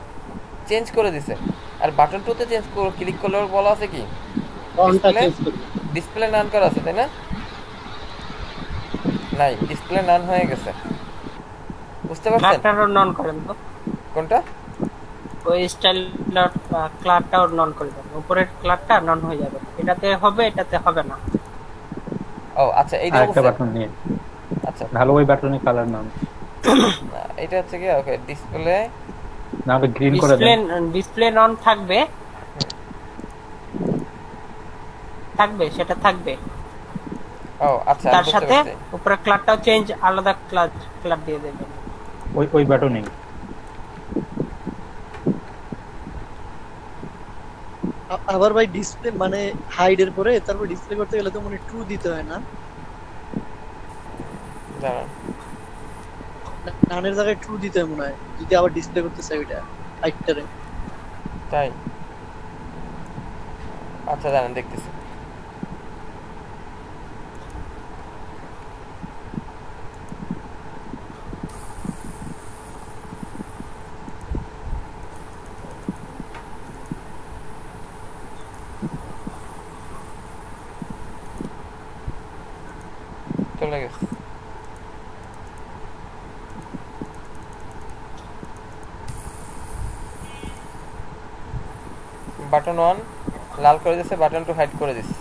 চেঞ্জ করে দিছে। আর বাটন 2 তে চেঞ্জ করে ক্লিক করলে বলা আছে কি ডিসপ্লে নান করা আছে, তাই না? নাই, ডিসপ্লে নান হয়ে গেছে, বুঝতে পারছেন? ব্যাকগ্রাউন্ড নন করেন তো কোনটা? ওই স্টাইল ক্লারটাও নন করে দেন, উপরের ক্লারটা নন হয়ে যাবে, এটাতে হবে এটাতে হবে না। ও আচ্ছা, এইটা একটা বাটন নিয়ে আচ্ছা ভালো ওই বাটনের কালার নাম এটা হচ্ছে কি ওকে ডিসপ্লে না গ্রিন করে দেন, ডিসপ্লে নন থাকবে সেটা থাকবে। ও আচ্ছা, তার সাথে উপরে ক্লারটাও চেঞ্জ আলাদা ক্লার দিয়ে দেবেন ওই বাটনে। আবার ভাই ডিসপ্লে মানে হাইডের পরে তারপর ডিসপ্লে করতে গেলে তো মনে ট্রু দিতে হয় না? নানের জায়গায় ট্রু দিতে হয় মনে হয়, যদি আবার ডিসপ্লে করতে চাই ওইটা হাইডটারে। তাই আচ্ছা জানেন দেখতেছি। চলে গেছে। বাটন 1 লাল করে দিয়েছে, বাটন 2 হাইড করে দিয়েছে,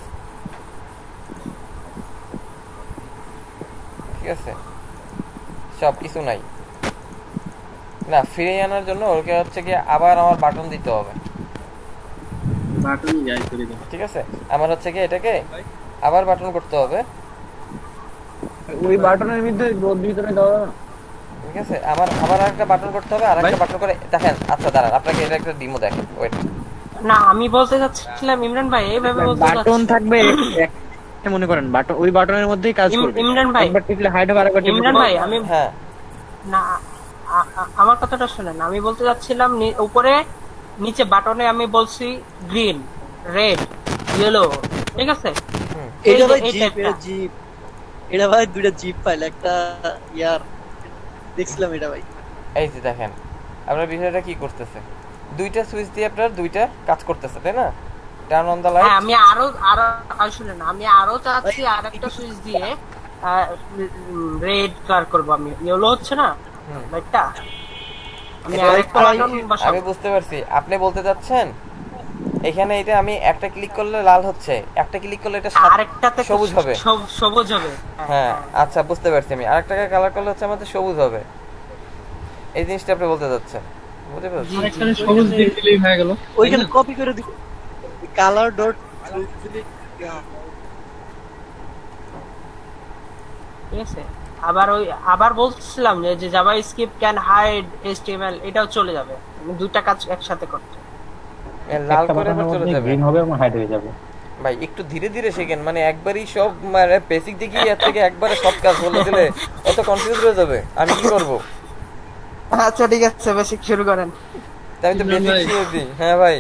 ঠিক আছে, সব কিছু নাই। না ফিরে আনার জন্য ওকে হচ্ছে কি আবার আমার বাটন দিতে হবে, বাটন যাই করে দাও, ঠিক আছে। আমার হচ্ছে কি এটাকে আবার বাটন করতে হবে, ওই বাটনের ভিতরে দাও, ঠিক আছে। আমার আবার আরেকটা বাটন করতে হবে, আরেকটা বাটন করে দেখেন। আচ্ছা দাঁড়ান, আপনাকে এটা একটা ডেমো দেখেন, ওয়েট। না আমি বলতে যাচ্ছিলাম ইমরান ভাই এইভাবে বলতে বাটন থাকবে একটা, মনে করেন বাটন ওই বাটনের মধ্যেই কাজ করবে। ইমরান ভাই একবার টিপলে হাইড হবে, আরেকবার টিপলে ইমরান ভাই আমি হ্যাঁ না আমার কথাটা শুনেন, আমি বলতে যাচ্ছিলাম উপরে নিচে বাটনে আমি বলছি গ্রিন, রেড, ইয়েলো, ঠিক আছে। এটা ভাই জিপ, এটা ভাই দুইটা জিপ ফাইল, একটা ইয়ার দেখছিলাম এটা ভাই। এই যে দেখেন আপনার বিষয়টা কি করতেছে, দুইটা সুইচ দিয়ে আপনার দুইটা কাজ করতেছে, তাই না? Turn on the light. আমি আরো শুনেন, আমি আরো চাচ্ছি আরেকটা সুইচ দিয়ে রেড কালার করব, আমি ইয়েলো হচ্ছে না লাইটটা, আমি আরেকটা বাটন বসাবো। আমি বুঝতে পারছি আপনি বলতে যাচ্ছেন এখানে এটা আমি একটা ক্লিক করলে লাল হচ্ছে, একটা ক্লিক করলে এটা আরেকটাতে সবুজ হবে, সবুজ হবে। হ্যাঁ আচ্ছা বুঝতে পারছি আমি, আরেকটাকে কালার করলে হচ্ছে আমাদের সবুজ হবে, এই জিনিসটা আপনি বলতে যাচ্ছেন, বুঝতে পারছি। আরেকটারে সবুজ দিয়ে দিলেই হয়ে গেল, ওইখানে কপি করে দিই কালার ডট, ঠিক আছে। আবার বলছিলাম যে জাভাস্ক্রিপ্ট ক্যান হাইড HTML, এটাও চলে যাবে, দুইটা কাজ একসাথে করতে। লাল করে চলে যাবে, গ্রিন হবে এবং হাইড হয়ে যাবে। ভাই একটু ধীরে ধীরে শেখেন, মানে একবারই সব মানে বেসিক দিকে এর থেকে একবারে সব কাজ বলে দিলে অত কনফিউজ হয়ে যাবে, আমি কি করব? আচ্ছা ঠিক আছে, বেসিক শুরু করেন। আমি তো বেসিক শিখেছি। হ্যাঁ ভাই,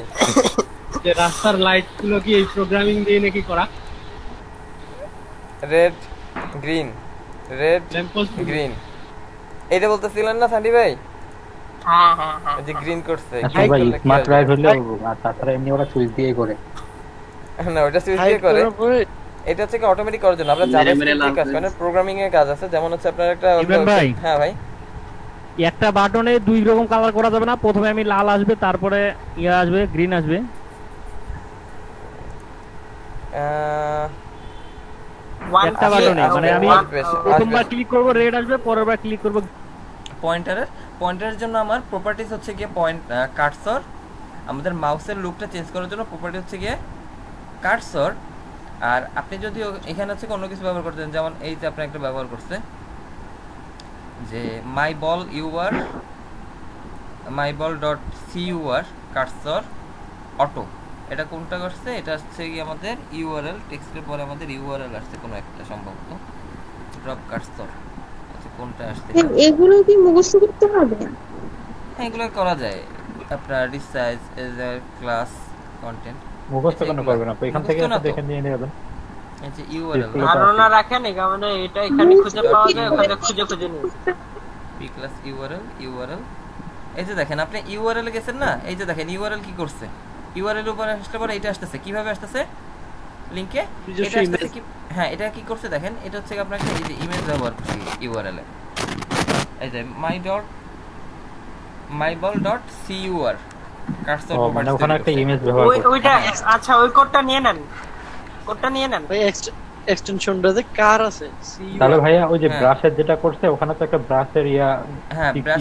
যে রাস্তার লাইট গুলো কি এই প্রোগ্রামিং দিয়ে নাকি করা? রেড গ্রিন, রেড গ্রিন, এটা বলতেছিলেন না সান্ডি ভাই? হ্যাঁ হ্যাঁ হ্যাঁ, যে গ্রিন করছে আচ্ছা ভাই স্মার্ট রাইট হলো, আর তাছাড়া এমনি ওরা সুইচ দিয়ে করে না, ওটা সুইচ দিয়ে করে। এটা হচ্ছে কি অটোমেটিক করার জন্য আমরা জাভাস্ক্রিপ্টে কাজ করি, প্রোগ্রামিং এর কাজ আছে, যেমন হচ্ছে আপনার একটা ভাই। হ্যাঁ ভাই, একটা বাটনে দুই রকম কালার করা যাবে না? প্রথমে আমি লাল আসবে, তারপরে ইয়া আসবে, গ্রিন আসবে। একটা বাটনে মানে আমি প্রথমবার ক্লিক করব রেড আসবে, পরের বার ক্লিক করব পয়েন্টারের জন্য আমার প্রপার্টিজ হচ্ছে গিয়ে পয়েন্ট কার্সর, আমাদের মাউসের লুকটা চেঞ্জ করার জন্য প্রপার্টি হচ্ছে গিয়ে কার্সর। আর আপনি যদি এখানে হচ্ছে অন্য কিছু ব্যবহার করতেন, যেমন এই যে আপনি একটা ব্যবহার করছে যে মাই বল ডট সিইউআর কার্সর অটো, এটা কোনটা করছে? এটা হচ্ছে কি আমাদের ইউআরএল, টেক্সটের পরে আমাদের ইউআরএল আসছে কোনো একটা, সম্ভবত ড্রপ কার্সর, আচ্ছা কোনটা আসছে? এগুলো কি মুখস্থ করতে হবে? হ্যাঁ এগুলো করা যায়, আপনার resize as a class content মুখস্থ কেন করবেন আপনি? এখান থেকে দেখে নিয়ে নেবেন, এই যে ইউআরএল ধারণা রাখেন, মানে এটা এখানে খুঁজে পাওয়া যায়, ওখানে খুঁজে নিন পি ক্লাস ইউআরএল। এই যে দেখেন আপনি ইউআরএল এ গেছেন না, এই যে দেখেন ইউআরএল কি করছে, ইউআরএল উপরে আসলে পরে এটা আসতেছে, কিভাবে আসতেছে লিংকে, এটা আসতেছে কি, হ্যাঁ এটা কি করছে দেখেন, এটা হচ্ছে আপনাকে এই যে ইমেজ ব্যবহার করছি ইউআরএল এ, এই যে মাইবল.cur কার্সর ও মানে ওখানে একটা ইমেজ ব্যবহার করতে ওইটা আচ্ছা ওই কোডটা নিয়ে নেন ভাই এক্সটেনশনটা যে কার আছে তাহলে ভাইয়া ওই যে ব্রাশের যেটা করছে ওখানে তো একটা ব্রাশের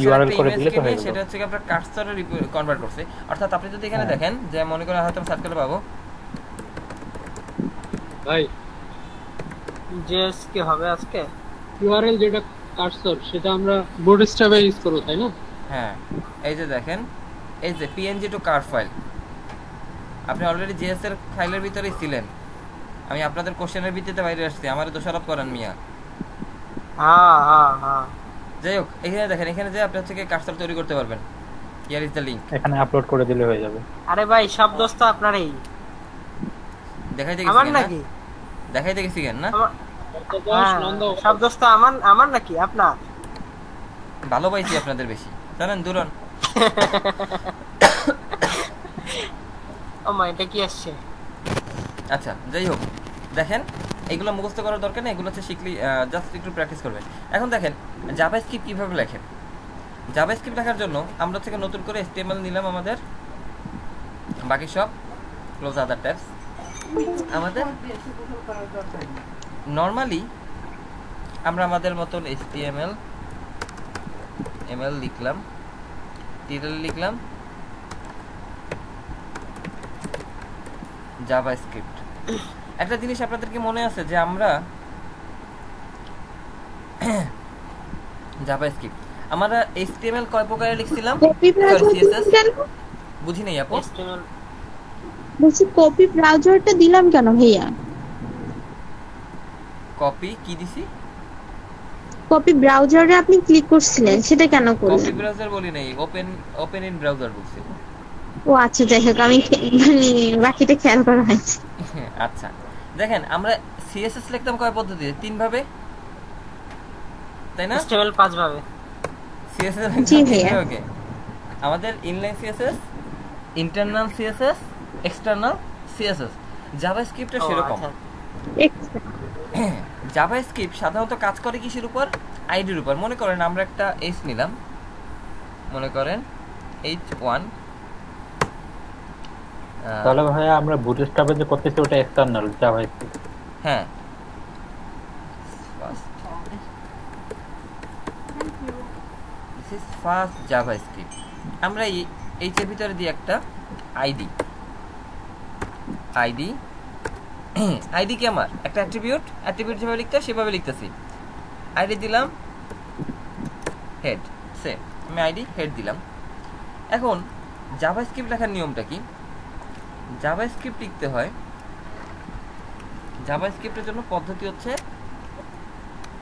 ইউআরএল করে দিলে তো হয়ে যাবে। সেটা হচ্ছে আপনার কার্সরে কনভার্ট করছে। অর্থাৎ আপনি যদি এখানে দেখেন যে মনে করেন হয়তো সার্চ করলে পাবো ভাই জেএস কি হবে আজকে ইউআরএল যেটা কার্সর সেটা আমরা বুটস্ট্র্যাপে ইউজ করব তাই না? হ্যাঁ এই যে দেখেন এই যে png টু কার ফাইল আপনি অলরেডি জেএস এর ফাইলের ভিতরেই ছিলেন। আমি আপনাদের কোশ্চেনের ভিত্তিতে বাইরে আসছি, আমারে দোষারোপ করেন মিয়া। হ্যাঁ যাই হোক এখানে দেখেন এখানে যে আপনি হচ্ছে কার্সর তৈরি করতে পারবেন। হিয়ার ইজ দ্য লিংক, এখানে আপলোড করে দিলে হয়ে যাবে। আরে ভাই সব দোস্ত আপনারই দেখাইতে আমার নাকি দেখাইতে গেছি কেন না সব দোস্ত আমার নাকি আপনার? ভালো পাইছি আপনাদের বেশি জানেন দুরন। ও মা এটা কি আসছে? আচ্ছা যাই হোক দেখেন এগুলো মুখস্থ করার দরকার নেই, এগুলো হচ্ছে শিখলি জাস্ট একটু প্র্যাকটিস করবেন। এখন দেখেন জাভাস্ক্রিপ্ট কিভাবে লেখেন। জাভাস্ক্রিপ্ট লেখার জন্য আমরা থেকে নতুন করে HTML নিলাম, আমাদের বাকি সব ক্লোজ আদার ট্যাবস। আমাদের নরমালি আমরা আমাদের মতন HTML লিখলাম, টিটেল লিখলাম, জাভাস্ক্রিপ্ট। একটা জিনিস আপনাদেরকে মনে আছে যে আমরা জাভাস্ক্রিপ্ট আমরা HTML কয় প্রকারে লিখছিলাম? CSS বুঝি নাই আপু। বলছি কপি ব্রাউজারটা দিলাম কেন ভাইয়া? কপি কি দিছি? কপি ব্রাউজারে আপনি ক্লিক করছিলেন সেটা কেন করলেন? কপি ব্রাউজার বলি নাই, ওপেন ইন ব্রাউজার বলছি। ও আচ্ছা যাই হোক আমি মানে বাকিটা খেয়াল করা হয়নি। আচ্ছা দেখেন আমরা CSS লিখতাম কয় পদ্ধতিতে? 3 ভাবে তাই না? HTML 5 ভাবে। CSS জি ভাইয়া। ওকে আমাদের inline CSS, internal CSS, external CSS। জাভাস্ক্রিপ্টটা সেরকম। জাভাস্ক্রিপ্ট সাধারণত কাজ করে কিসের উপর? আইডির উপর। মনে করেন আমরা একটা h নিলাম, মনে করেন h1। তাহলে ভাইয়া আমরা বুটস্ট্র্যাপে যে করতেছি ওটা এক্সটারনাল জাভাস্ক্রিপ্ট। হ্যাঁ দিস ইজ ফার্স্ট জাভাস্ক্রিপ্ট। আমরা এই এর ভিতরে দিয়ে একটা আইডি কি আমার একটা অ্যাট্রিবিউট যেভাবে লিখতে হয় সেভাবে লিখতেছি। আইডি দিলাম হেড, সে আমি আইডি হেড দিলাম। এখন জাভাস্ক্রিপ্ট লেখার নিয়মটা কি? জাভাস্ক্রিপ্ট লিখতে হয়, জাভাস্ক্রিপ্টের জন্য পদ্ধতি হচ্ছে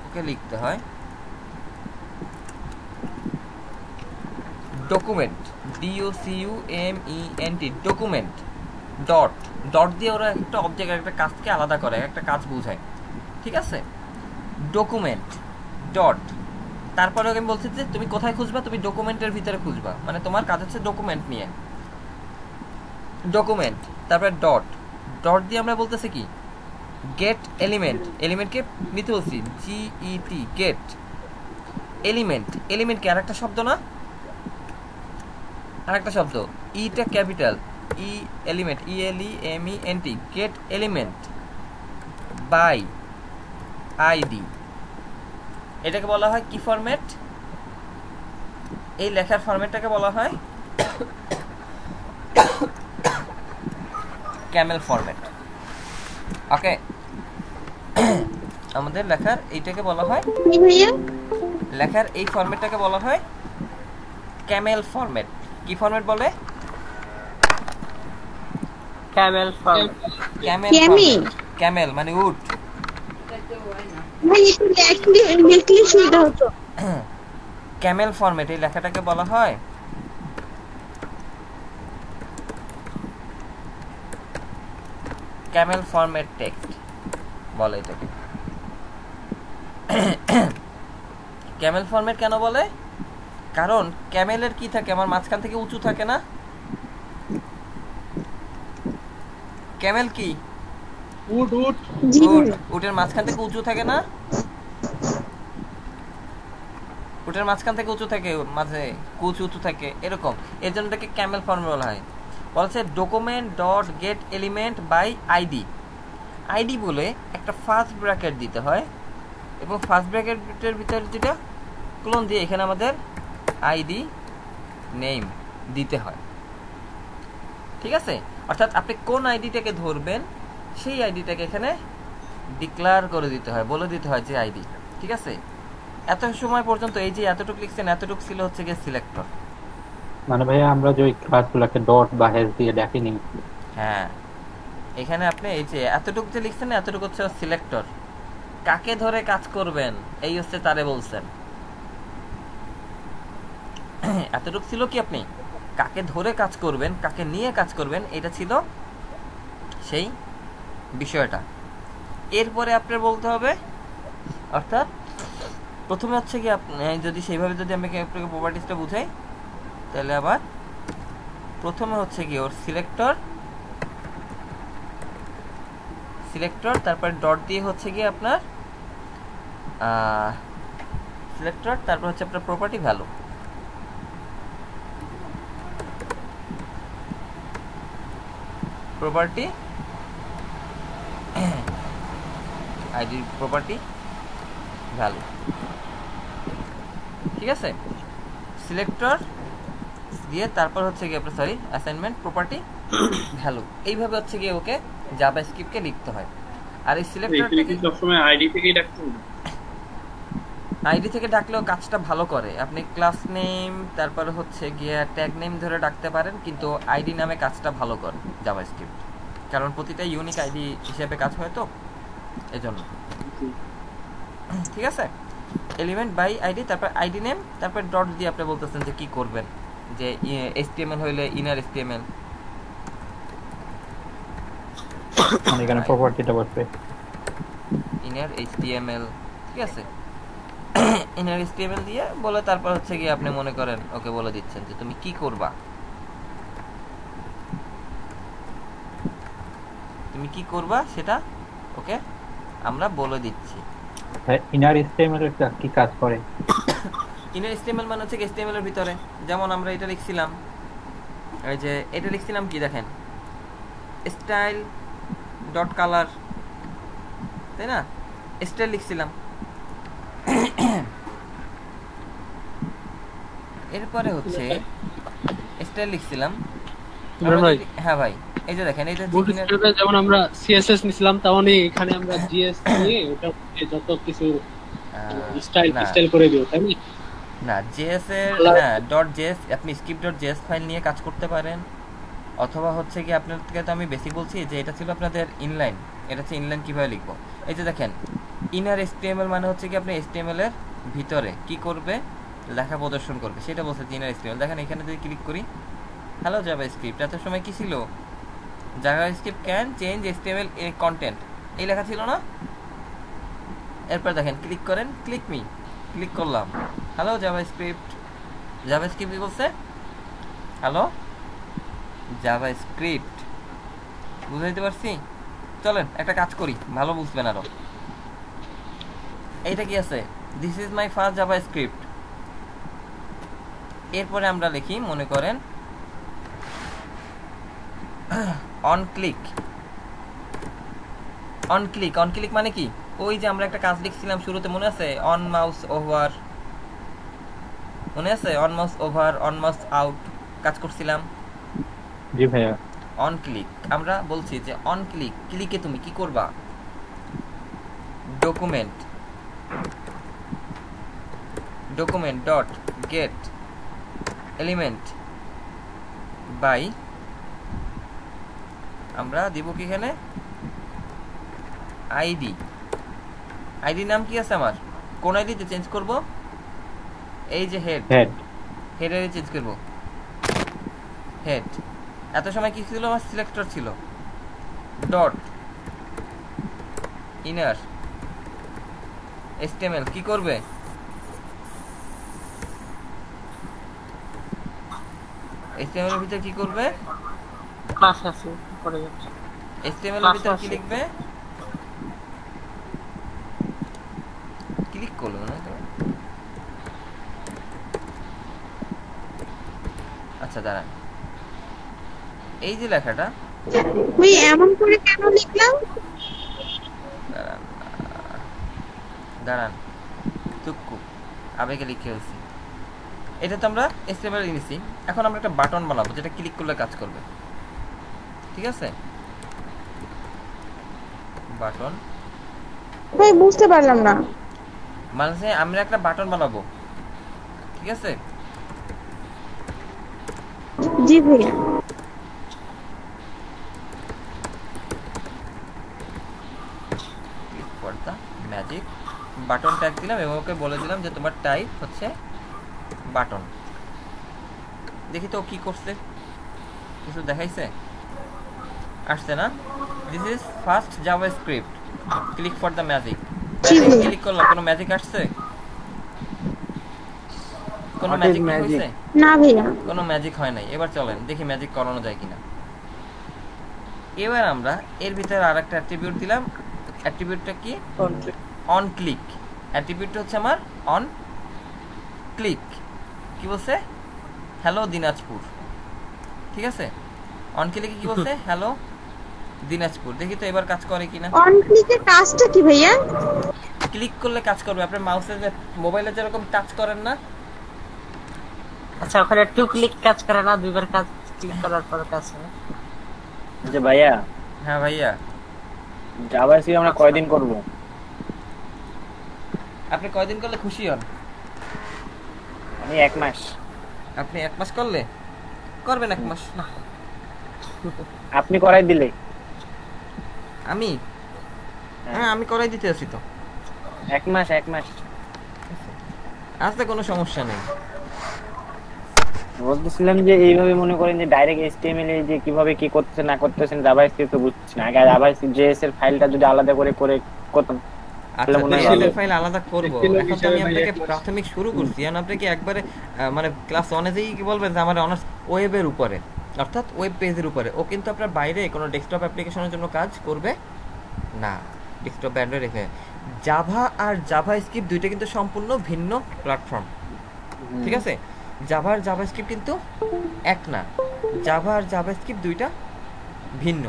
ওকে লিখতে হয় ডকুমেন্ট, DOCUMENT, ডকুমেন্ট ডট দিয়ে ওরা একটা অবজেক্ট একটা কাজকে আলাদা করে, একটা কাজ বোঝায়, ঠিক আছে? ডকুমেন্ট ডট, তারপরে আমি বলছি যে তুমি কোথায় খুঁজবা? তুমি ডকুমেন্টের ভিতরে খুঁজবা, মানে তোমার কাজ হচ্ছে ডকুমেন্ট নিয়ে। ডকুমেন্ট তারপরে ডট দিয়ে আমরা বলতেছি কি গেট এলিমেন্টকে নিতে বলছি GET গেট এলিমেন্ট কি আরেকটা শব্দ না? আরেকটা শব্দ, ইটা capital, E element, ELEMENT, get element by ID. এটাকে বলা হয় কি ফরম্যাট? এই লেখার ফরম্যাটটাকে বলা হয় ক্যামেল ফরম্যাট। ওকে আমাদের লেখার এইটাকে বলা হয়, লেখার এই ফরম্যাটটাকে বলা হয় ক্যামেল ফরম্যাট। কি ফরম্যাট বলে? ক্যামেল মানে উট। ক্যামেল ফরম্যাট এই লেখাটাকে বলা হয় ক্যামেল ফরম্যাট টেক্সট বলে এটাকে। ক্যামেল ফরম্যাট কেন বলে? কারণ ক্যামেলের কি থাকে, আমার মাঝখান থেকে উঁচু থাকে না? ক্যামেল কি? উটের মাঝখান থেকে উঁচু থাকে না? ফুটের মাঝখান থেকে উঁচু থাকে, মাঝে কুচ উঁচু থাকে, এরকম। এর জন্য এটাকে ক্যামেল ফর্ম বলা হয়। বলছে document dot get element by ID. ID বলে একটা ফার্স্ট ব্র্যাকেট দিতে হয় এবং ফার্স্ট ব্র্যাকেটের ভিতরে যেটা ক্লোন দিয়ে এখানে আমাদের আইডি নেম দিতে হয়, ঠিক আছে? অর্থাৎ আপনি কোন আইডিটাকে ধরবেন সেই আইডিটাকে এখানে ডিক্লেয়ার করে দিতে হয়, বলে দিতে হয় যে আইডি, ঠিক আছে? এত সময় পর্যন্ত এই যে এতটুকু লিখছেন, এতটুকু ছিল হচ্ছে গিয়ে সিলেক্টর। মানে ভাইয়া আমরা যে ক্লাসগুলোকে ডট বা হ্যাশ দিয়ে ডাকিনি, হ্যাঁ, এখানে আপনি এই যে এতটুকু যে লিখছেন এতটুকু হচ্ছে সিলেক্টর। কাকে ধরে কাজ করবেন এই হচ্ছে তারে বলছেন। এতটুকু ছিল কি আপনি কাকে ধরে কাজ করবেন, কাকে নিয়ে কাজ করবেন, এটা ছিল সেই বিষয়টা। এরপরে আপনার বলতে হবে, অর্থাৎ প্রথমে হচ্ছে কি আপনি যদি সেইভাবে যদি আমি আপনাকে প্রপার্টিসটা বুঝাই তাহলে আবার প্রথমে হচ্ছে কি ওর সিলেক্টর, তারপর ডট দিয়ে হচ্ছে কি আপনার সিলেক্টর, তারপর হচ্ছে আপনার property value. Property ID property value, ঠিক আছে? সিলেক্টর দিয়ে তারপর হচ্ছে কি আপনার অ্যাসাইনমেন্ট প্রপার্টি ভ্যালু, এইভাবে হচ্ছে কি ওকে জাভাস্ক্রিপ্টকে লিখতে হয়। আর এই সিলেক্টরটাকে সবসময় আইডি থেকেই ডাকতে হবে। আইডি থেকে ডাকলেও কাজটা ভালো করে। আপনি ক্লাস নেম তারপরে হচ্ছে গিয়ে ট্যাগ নেম ধরে ডাকতে পারেন, কিন্তু আইডি নামে কাজটা ভালো করে জাভাস্ক্রিপ্ট, কারণ প্রতিটা ইউনিক আইডি হিসেবে কাজ হয় তো, এজন্য। ঠিক আছে, এলিমেন্ট বাই আইডি, তারপর আইডি নেম, তারপর ডট দিয়ে আপনি বলতেছেন যে কি করবেন, যে HTML হইলে ইনার HTML, মানে এখানে প্রপার্টিটা বসবে ইনার HTML, ঠিক আছে? ইনার HTML দিয়ে বলে তারপর হচ্ছে কি আপনি মনে করেন ওকে বলে দিচ্ছেন যে তুমি কি করবা, সেটা ওকে আমরা বলে দিচ্ছি। ইনার HTML এর কি কাজ করে? ইনার HTML মানে হচ্ছে HTML এর ভিতরে, যেমন আমরা এটা লিখছিলাম, এই যে এটা লিখছিলাম কি দেখেন, স্টাইল ডট কালার, তাই না? স্টাইল লিখছিলাম, এরপরে হচ্ছে স্টাইল লিখছিলাম। হ্যাঁ ভাই, এই যে দেখেন, এইটা যেমন আমরা সিএসএস নিছিলাম তেমনই এখানে আমরা জিএস নিয়ে ওটা যত কিছু স্টাইল করে দিও, তাই না? জেএস এর না, .js আপনি script.js ফাইল নিয়ে কাজ করতে পারেন, অথবা হচ্ছে কি আপনাদেরকে তো আমি বেসিক বলছি যে এটা ছিল আপনাদের ইনলাইন, এটা হচ্ছে ইনলাইন কিভাবে লিখবো। এই যে দেখেন, ইনার HTML মানে হচ্ছে কি আপনি HTML এর ভিতরে কি করবে, লেখা প্রদর্শন করবে, সেটা বলছে ইনার HTML। দেখেন এখানে যদি ক্লিক করি, হ্যালো জাভাস্ক্রিপ্ট, এত সময় কি ছিল, JavaScript can change HTML content, এই লেখা ছিল না? এরপর দেখেন ক্লিক করেন, ক্লিক করলাম, হ্যালো জাভাস্ক্রিপ্ট কি বলছে, হ্যালো জাভাস্ক্রিপ্ট, বুঝাইতে পারছি? চলেন একটা কাজ করি, ভালো বুঝবেন আরো। এইটা কি আছে, this is my first JavaScript. এরপরে আমরা লিখি, মনে করেন অন ক্লিক মানে কি, ওই যে আমরা একটা কাজ লিখছিলাম শুরুতে, মনে আছে? অন মাউস ওভার, মনে আছে? On mouse over, on mouse out কাজ করছিলাম। জি ভাইয়া। অন ক্লিক আমরা বলছি যে অন ক্লিকে তুমি কি করবা, document dot get element by, আমরা দিব কি এখানে আইডি নাম কি আছে আমার, কোন আইডিতে চেঞ্জ করব, এই যে হেডারে চেঞ্জ করব, হেড। এত সময় কি ছিল, আমার সিলেক্টর ছিল, ডট ইনার HTML কি করবে, HTML এর ভিতর কি করবে, ক্লাস আছে পড়ে যাচ্ছে, HTML এর ভিতর কি লিখবে, ক্লিক করলো না, আচ্ছা দাঁড়ান, এই যে লেখাটা ওই এমন করে কেন লিখলাম? দাঁড়ান টুকু আবেগে লিখে ফেলছি। এটা তো আমরা HTML নিয়েছি, এখন আমরা একটা বাটন বানাবো যেটা ক্লিক করলে কাজ করবে। ঠিক আছে, বাটন ভাই বুঝতে পারলাম না। মানে আমরা একটা বাটন বানাবো, ঠিক আছে? জি ভাইয়া। ম্যাজিক বাটন ট্যাগ দিলাম এবং ওকে বলে দিলাম যে তোমার টাইপ হচ্ছে বাটন। দেখি তো কি করছে, কিছু দেখাইছে? আসছে না? This is first JavaScript, click for the magic. Click করলাম, কোনো ম্যাজিক আসছে? কোনো ম্যাজিক হইছে? না ভাইয়া, কোনো ম্যাজিক হয় নাই। এবার চলেন দেখি ম্যাজিক করানো যায় কিনা। এবার আমরা এর ভিতরে আরেকটা অ্যাট্রিবিউট দিলাম। অ্যাট্রিবিউটটা কি? On click. অ্যাট্রিবিউটটা হচ্ছে আমার অন ক্লিক। কি বলছে? হ্যালো দিনাজপুর। ঠিক আছে, অন ক্লিকে কি বলছে? হ্যালো দিনাজপুর। দেখি তো এবার কাজ করে কিনা। অন ক্লিকের কাজটা কি ভাইয়া? ক্লিক করলে কাজ করবে। আপনি মাউসে যে মোবাইলে যেরকম টাচ করেন না, আচ্ছা ওখানে টু ক্লিক কাজ করে না, দুইবার কাজ ক্লিক করার পর কাজ হয়। আচ্ছা ভাইয়া। হ্যাঁ ভাইয়া, জাভাস্ক্রিপ্ট আমরা কয়দিন করব? আপনি কয়দিন করলে খুশি হন? আমি 1 মাস। আপনি 1 মাস করলে করবেন? 1 মাস না, আপনি করাই দিলে। আমি হ্যাঁ আমি করাই দিতে আছি তো। 1 মাস 1 মাস আসতে কোনো সমস্যা নেই। বলতেছিলাম যে এইভাবে মনে করেন যে ডাইরেক্ট HTML এ যে কিভাবে কি করতেছেন না করতেছেন জাভাস্ক্রিপ্ট তো বুঝছি না। আগে জাভাস্ক্রিপ্ট JS এর ফাইলটা যদি আলাদা করে করতাম আচ্ছা JS এর ফাইল আলাদা করব। এখন তো আমি আপনাকে প্রাথমিক শুরু করছি, এখন আপনি কি একবারে মানে ক্লাস 1 এ যেই কি বলবেন যে আমার অনার্স ওয়েবের উপরে অর্থাৎ ওয়েব পেজের উপরে, ও কিন্তু আপনার বাইরে কোনো ডেস্কটপ অ্যাপ্লিকেশনের জন্য কাজ করবে না। ডেস্কটপ ব্যান্ডে রেখে জাভা আর জাভাস্ক্রিপ্ট দুইটা কিন্তু সম্পূর্ণ ভিন্ন প্ল্যাটফর্ম। ঠিক আছে, জাভা আর জাভাস্ক্রিপ্ট কিন্তু এক না, জাভা আর জাভাস্ক্রিপ্ট দুইটা ভিন্ন।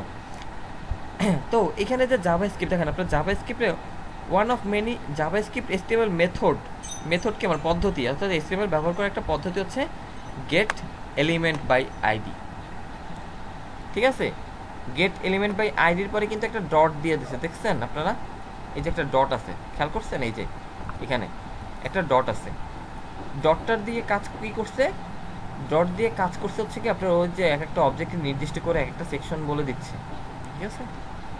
তো এখানে যে জাভাস্ক্রিপ্ট দেখেন, আপনার জাভাস্ক্রিপ্টে one of many JavaScript HTML method কি আমার পদ্ধতি, অর্থাৎ HTML ব্যবহার করার একটা পদ্ধতি হচ্ছে গেট এলিমেন্ট বাই আইডি। ঠিক আছে, গেট এলিমেন্ট বাই আইডির পরে কিন্তু একটা ডট দিয়ে দিয়েছে, দেখছেন আপনারা? এই যে একটা ডট আছে, খেয়াল করছেন? এই যে এখানে একটা ডট আছে, ডটটার দিয়ে কাজ কি করছে? ডট দিয়ে কাজ করছে হচ্ছে কি আপনার ওই যে এক একটা অবজেক্টকে নির্দিষ্ট করে এক একটা সেকশন বলে দিচ্ছে। ঠিক আছে,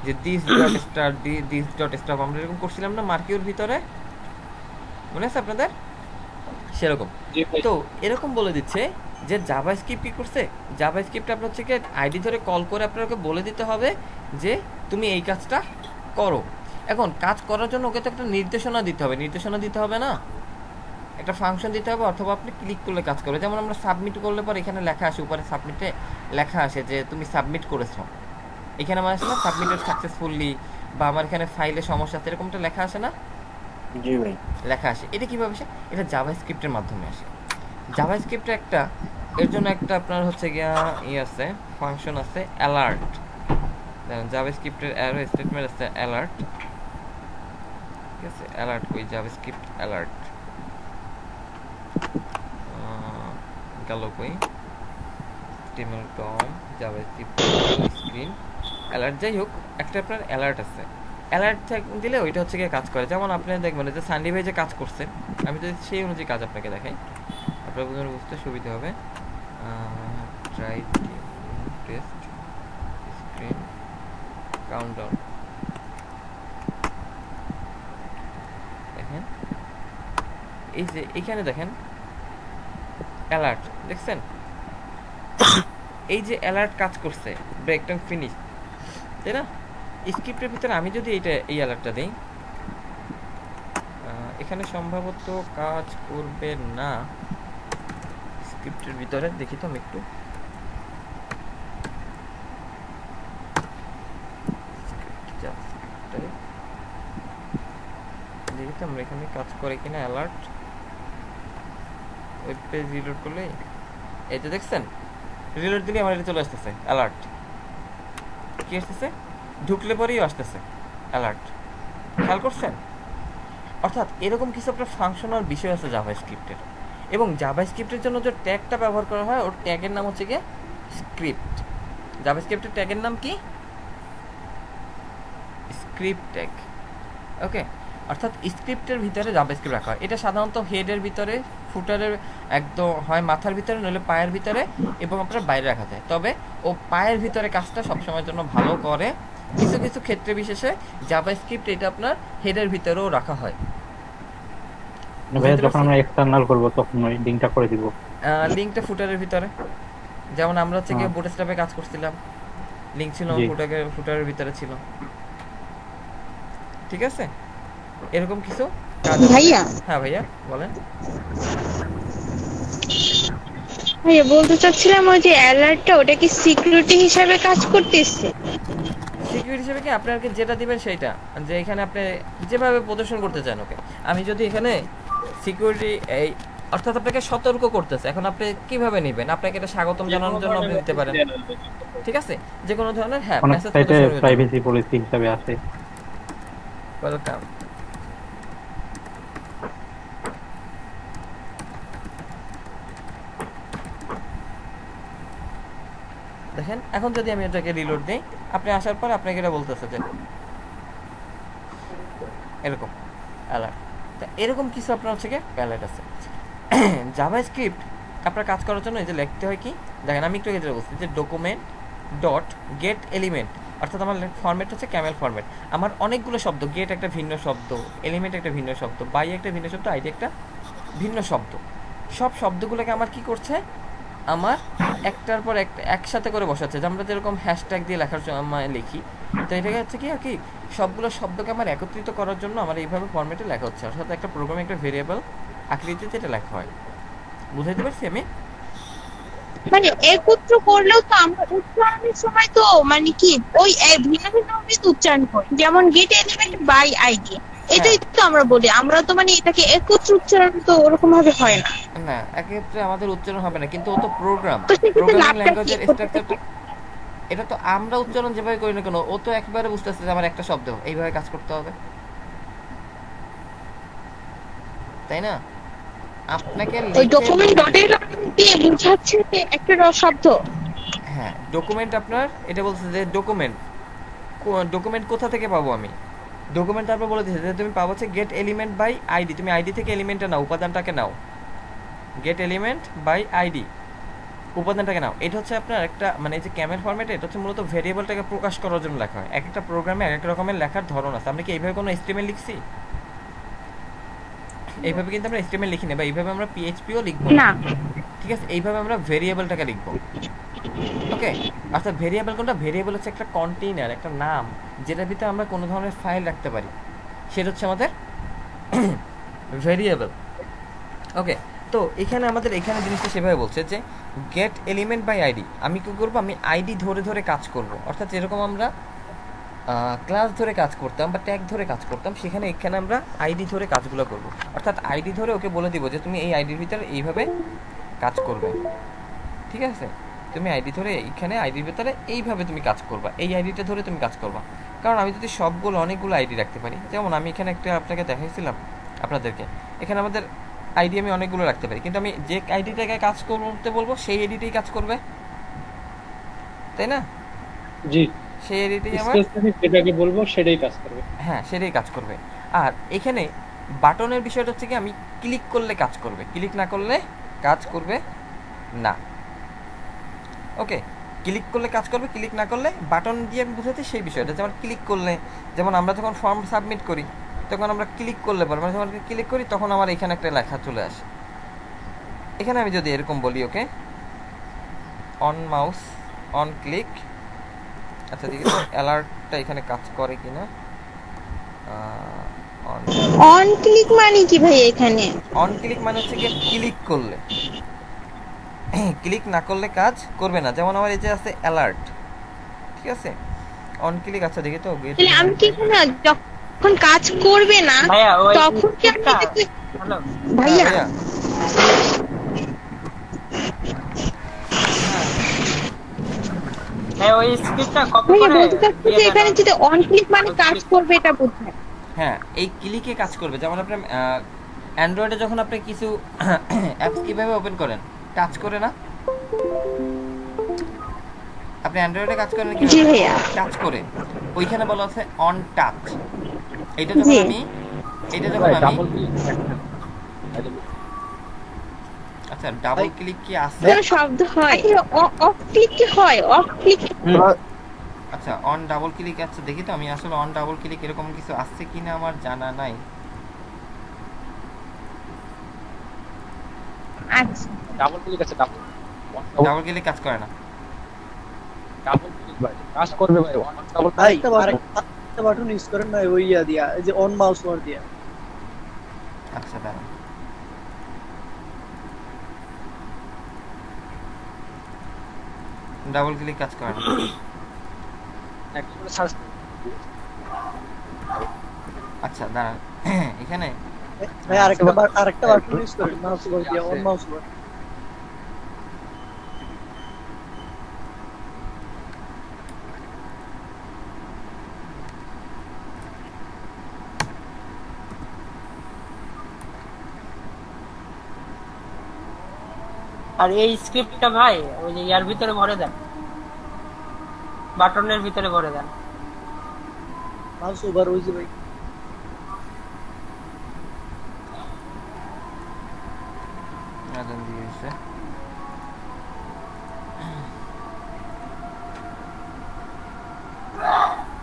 যে this dot star this dot stop আমরা এরকম করছিলাম না মার্কিউর ভিতরে, মনে আছে আপনাদের? সেরকম তো এরকম বলে দিচ্ছে যে জাভাস্ক্রিপ্ট কি করছে, জাভাস্ক্রিপ্ট আপনার হচ্ছে কি আইডি ধরে কল করে আপনাকে বলে দিতে হবে যে তুমি এই কাজটা করো। এখন কাজ করার জন্য ওকে তো একটা নির্দেশনা দিতে হবে, নির্দেশনা দিতে হবে না, একটা ফাংশন দিতে হবে, অথবা আপনি ক্লিক করলে কাজ করবে। যেমন আমরা সাবমিট করলে পরে এখানে লেখা আসে, উপরে সাবমিটে লেখা আসে যে তুমি সাবমিট করেছো, এখানে আমার আসে না সাবমিটেড সাকসেসফুলি, বা আমার এখানে ফাইলে সমস্যা আছে এরকমটা লেখা আসে না? জি ভাই, লেখা আসে। এটা কিভাবে আসে? এটা জাভাস্ক্রিপ্টের মাধ্যমে আসে। জাভাস্ক্রিপ্টে একটা এর জন্য একটা আপনার হচ্ছে গিয়া আছে ফাংশন আছে অ্যালার্ট। জাভাস্ক্রিপ্টের অ্যারো স্টেটমেন্ট আছে অ্যালার্ট। ঠিক আছে, অ্যালার্ট কই? জাভাস্ক্রিপ্ট অ্যালার্ট গেল কই? HTML DOM JavaScript screen alert. যাই হোক, একটা আপনার অ্যালার্ট আছে, অ্যালার্ট দিলে ওইটা হচ্ছে গিয়ে কাজ করে। যেমন আপনি দেখবেন যে সানডে ভাই যে কাজ করছে, আমি যদি সেই অনুযায়ী কাজ আপনাকে দেখাই আপনার বুঝতে সুবিধা হবে। ট্রাই টেস্ট স্ক্রিন কাউন্টডাউন, দেখেন এই যে এখানে দেখেন অ্যালার্ট, দেখছেন? এই যে অ্যালার্ট কাজ করছে, ব্রেক টাইম ফিনিশ, তাই না? স্ক্রিপ্টের ভিতরে আমি যদি এই অ্যালার্টটা দিই, এখানে সম্ভবত কাজ করবে না স্ক্রিপ্টের ভিতরে। দেখি তো আমি একটু, দেখি তো আমরা এখানে কাজ করে কিনা অ্যালার্ট। ওয়েব পেজ রিলোড করলে এই যে দেখছেন রিলোড দিলে আমার এটা চলে আসতেছে অ্যালার্ট, কি আসতেছে, ঢুকলে পরেই আসতেছে অ্যালার্ট। খেয়াল করছেন? অর্থাৎ এরকম কিছু একটা ফাংশনাল বিষয় আছে জাভাস্ক্রিপ্টের, এবং জাভাস্ক্রিপ্টের জন্য যে ট্যাগটা ব্যবহার করা হয় ওর ট্যাগের নাম হচ্ছে গিয়ে স্ক্রিপ্ট। জাভাস্ক্রিপ্টের ট্যাগের নাম কি? Script tag. ওকে, অর্থাৎ স্ক্রিপ্টের ভিতরে জাভাস্ক্রিপ্ট রাখা হয়। এটা সাধারণত হেডের ভিতরে, ফুটারের একদম হয় মাথার ভিতরে নইলে পায়ের ভিতরে, এবং আপনার বাইরে রাখা যায়। তবে ও পায়ের ভিতরে কাজটা সবসময়ের জন্য ভালো করে। কিছু কিছু ক্ষেত্রে বিশেষে জাভাস্ক্রিপ্ট এটা আপনার হেডের ভিতরেও রাখা হয়। যখন আমরা এক্সটার্নাল করব তখন ওই লিংকটা করে দিব, লিংকটা ফুটারের ভিতরে। যেমন আমরা হচ্ছে গিয়ে বুটস্ট্র্যাপে কাজ করছিলাম, লিংক ছিল ফুটারের ভিতরে ছিল। ঠিক আছে, এরকম কিছু ভাইয়া। হ্যাঁ ভাইয়া বলেন। ভাইয়া বলতে চাচ্ছিলাম ওই যে অ্যালার্টটা ওটা কি সিকিউরিটি হিসাবে কাজ করতেছে? সিকিউরিটি হিসেবে কি আপনাকে যেটা দিবেন সেইটা, যে এখানে আপনি যেভাবে প্রদর্শন করতে চান। ওকে, আমি যদি এখানে সিকিউরিটি এই অর্থাৎ আপনাকে সতর্ক করতেছে, এখন আপনি কিভাবে নেবেন? আপনাকে এটা স্বাগতম জানানোর জন্য আপনি দিতে পারেন। ঠিক আছে, যে কোনো ধরনের হ্যাঁ মেসেজ এটা প্রাইভেসি পলিসি হিসেবে আছে। ওয়েলকাম। দেখেন এখন যদি আমি এটাকে রিলোড দেই, আপনি আসার পর আপনাকে এটা বলতেছে যে এরকম অ্যালার্ট। তা এরকম কিছু আপনার হচ্ছে গিয়ে অ্যালার্ট আছে। জাভাস্ক্রিপ্ট আপনার কাজ করার জন্য এই যে লিখতে হয় কি দেখেন, আমি একটু যেটা বলছি যে ডকুমেন্ট ডট গেট এলিমেন্ট, অর্থাৎ আমার ফরম্যাট হচ্ছে ক্যামেল ফরম্যাট। আমার অনেকগুলো শব্দ, গেট একটা ভিন্ন শব্দ, এলিমেন্ট একটা ভিন্ন শব্দ, বাই একটা ভিন্ন শব্দ, আইডি একটা ভিন্ন শব্দ। সব শব্দগুলোকে আমার কি করছে, আমার একটার পর একটা একসাথে করে বসাচ্ছে। যে আমরা যেরকম হ্যাশট্যাগ দিয়ে লেখার সময় লিখি, তো এটাকে হচ্ছে কি আর কি সবগুলো শব্দকে আমার একত্রিত করার জন্য আমার এইভাবে ফরম্যাটে লেখা হচ্ছে। অর্থাৎ একটা প্রোগ্রামে একটা ভেরিয়েবল আকৃতিতে এটা লেখা হয়। বুঝাইতে পারছি আমি? মানে একত্র করলেও তো আমরা উচ্চারণের সময় তো মানে কি ওই ভিন্ন ভিন্ন ভাবে উচ্চারণ করি, যেমন গেট এলিমেন্ট বাই আইডি, এটাই তো আমরা বলি। আমরা তো মানে এটাকে একত্র উচ্চারণ তো ওরকম ভাবে হয় না। না, একত্রে আমাদের উচ্চারণ হবে না, কিন্তু ও তো প্রোগ্রামিং ল্যাঙ্গুয়েজের স্ট্রাকচারটা এটা তো আমরা উচ্চারণ যেভাবে করি না কেন, ও তো একবারে বুঝতেছে যে আমার একটা শব্দ এইভাবে কাজ করতে হবে, তাই না? আপনাকে ওই ডকুমেন্ট ডটের দিয়ে বোঝাচ্ছে যে একটা শব্দ। হ্যাঁ, ডকুমেন্ট আপনার এটা বলছে যে ডকুমেন্ট কোথা থেকে পাবো আমি? ডকুমেন্ট তারপর বলে দিয়েছে যে তুমি পাবো হচ্ছে গেট এলিমেন্ট বাই আইডি। তুমি আইডি থেকে এলিমেন্টটা নাও, উপাদানটাকে নাও। গেট এলিমেন্ট বাই আইডি, উপাদানটাকে নাও। এটা হচ্ছে আপনার একটা মানে এই যে ক্যামেল ফরম্যাটে এটা হচ্ছে মূলত ভেরিয়েবলটাকে প্রকাশ করার জন্য লেখা হয়। এক একটা প্রোগ্রামে এক এক রকমের লেখার ধরন আছে। আমরা কি এইভাবে কোনো HTML লিখছি? এইভাবে কিন্তু আমরা HTML লিখি না, বা এইভাবে আমরা PHPও লিখবো না। ঠিক আছে, এইভাবে আমরা ভেরিয়েবলটাকে লিখবো। ওকে, অর্থাৎ ভেরিয়েবল কোনটা? ভেরিয়েবল হচ্ছে একটা কন্টেইনার, একটা নাম যেটার ভিতরে আমরা কোনো ধরনের ফাইল রাখতে পারি, সেটা হচ্ছে আমাদের ভেরিয়েবল। ওকে, তো এখানে আমাদের এখানে জিনিসটা সেভাবে বলছে যে গেট এলিমেন্ট বাই আইডি। আমি কি করবো? আমি আইডি ধরে ধরে কাজ করব। অর্থাৎ যেরকম আমরা ক্লাস ধরে কাজ করতাম বা ট্যাগ ধরে কাজ করতাম, সেখানে এখানে আমরা আইডি ধরে কাজগুলো করব। অর্থাৎ আইডি ধরে ওকে বলে দিব যে তুমি এই আইডির ভিতরে এইভাবে কাজ করবে। ঠিক আছে, তুমি আইডি ধরে এখানে আইডির ভিতরে এইভাবে তুমি কাজ করবা, এই আইডিটা ধরে তুমি কাজ করবা। কারণ আমি যদি সবগুলো অনেকগুলো আইডি রাখতে পারি, যেমন আমি এখানে একটা আপনাকে দেখাইছিলাম আপনাদেরকে, এখানে আমাদের আইডি আমি অনেকগুলো রাখতে পারি, কিন্তু আমি যে আইডিটাকে কাজ করতে বলবো সেই আইডিটাই কাজ করবে, তাই না? জি, সেই আইডিটাই আমার যেটাকে বলবো সেটাই কাজ করবে। হ্যাঁ, সেটাই কাজ করবে। আর এখানে বাটনের বিষয়টা হচ্ছে কি আমি ক্লিক করলে কাজ করবে, ক্লিক না করলে কাজ করবে না। ওকে, ক্লিক করলে কাজ করবে, ক্লিক না করলে বাটন দিয়ে আমি বুঝাচ্ছি সেই বিষয়টা। যেমন ক্লিক করলে, যেমন আমরা যখন ফর্ম সাবমিট করি তখন আমরা ক্লিক করলে পরে মানে যখন ক্লিক করি তখন আমার এখানে একটা লেখা চলে আসে। এখানে আমি যদি এরকম বলি okay on mouse on click, আচ্ছা ঠিক আছে, অ্যালার্টটা এখানে কাজ করে কিনা। অন ক্লিক মানে কি ভাই? এখানে অন ক্লিক মানে হচ্ছে কি ক্লিক করলে, ক্লিক না করলে কাজ করবে না। যেমন আমার এই যে আছে অ্যালার্ট, ঠিক আছে, অন ক্লিক। আচ্ছা দেখি তো আমি কি যখন কাজ করবে না তখন কি আমি ভাইয়া হ্যাঁ ওই স্ক্রিপ্টটা কপি ভাইয়া করে বলতে চাচ্ছি যে এখানে যদি অন ক্লিক মানে কাজ করবে এটা বোঝায়। হ্যাঁ এই ক্লিকে কাজ করবে। যেমন আপনি অ্যান্ড্রয়েডে যখন আপনি কিছু অ্যাপস কিভাবে ওপেন করেন, টাচ করে না? আপনি অ্যান্ড্রয়েডে কাজ করেন কি? টাচ করে। ওইখানে বলা আছে অন টাচ। এটা যখন আমি আচ্ছা ডাবল ক্লিক কি আছে? কোন শব্দ হয় অফ ক্লিক কি হয়? অফ ক্লিক আচ্ছা অন ডাবল ক্লিক আছে দেখি তো আমি আসলে অন ডাবল ক্লিক এরকম কিছু আছে কিনা আমার জানা নাই। আচ্ছা ডাবল ক্লিক আছে, ডাবল ক্লিক কাজ করে না। ডাবল ক্লিক ভাই কাজ করবে ভাই। ডাবল ভাই আরেকটা বাটন ইউজ করেন না ওই ইয়া দিয়া, এই যে অন মাউস ওভার দিয়া। আচ্ছা দাঁড়ান ডাবল ক্লিক কাজ করে না। আচ্ছা দাঁড়ান এখানে ভাই আরেকটা বাটন ইউজ করেন মাউস ওভার দিয়া, অন মাউস ওভার। আর এই স্ক্রিপ্টটা ভাই ওই যে ইয়ার ভিতরে ভরে দেন, বাটনের ভিতরে ভরে দেন। মাউস ওভার ওই যে ভাই আদান দিয়েছে।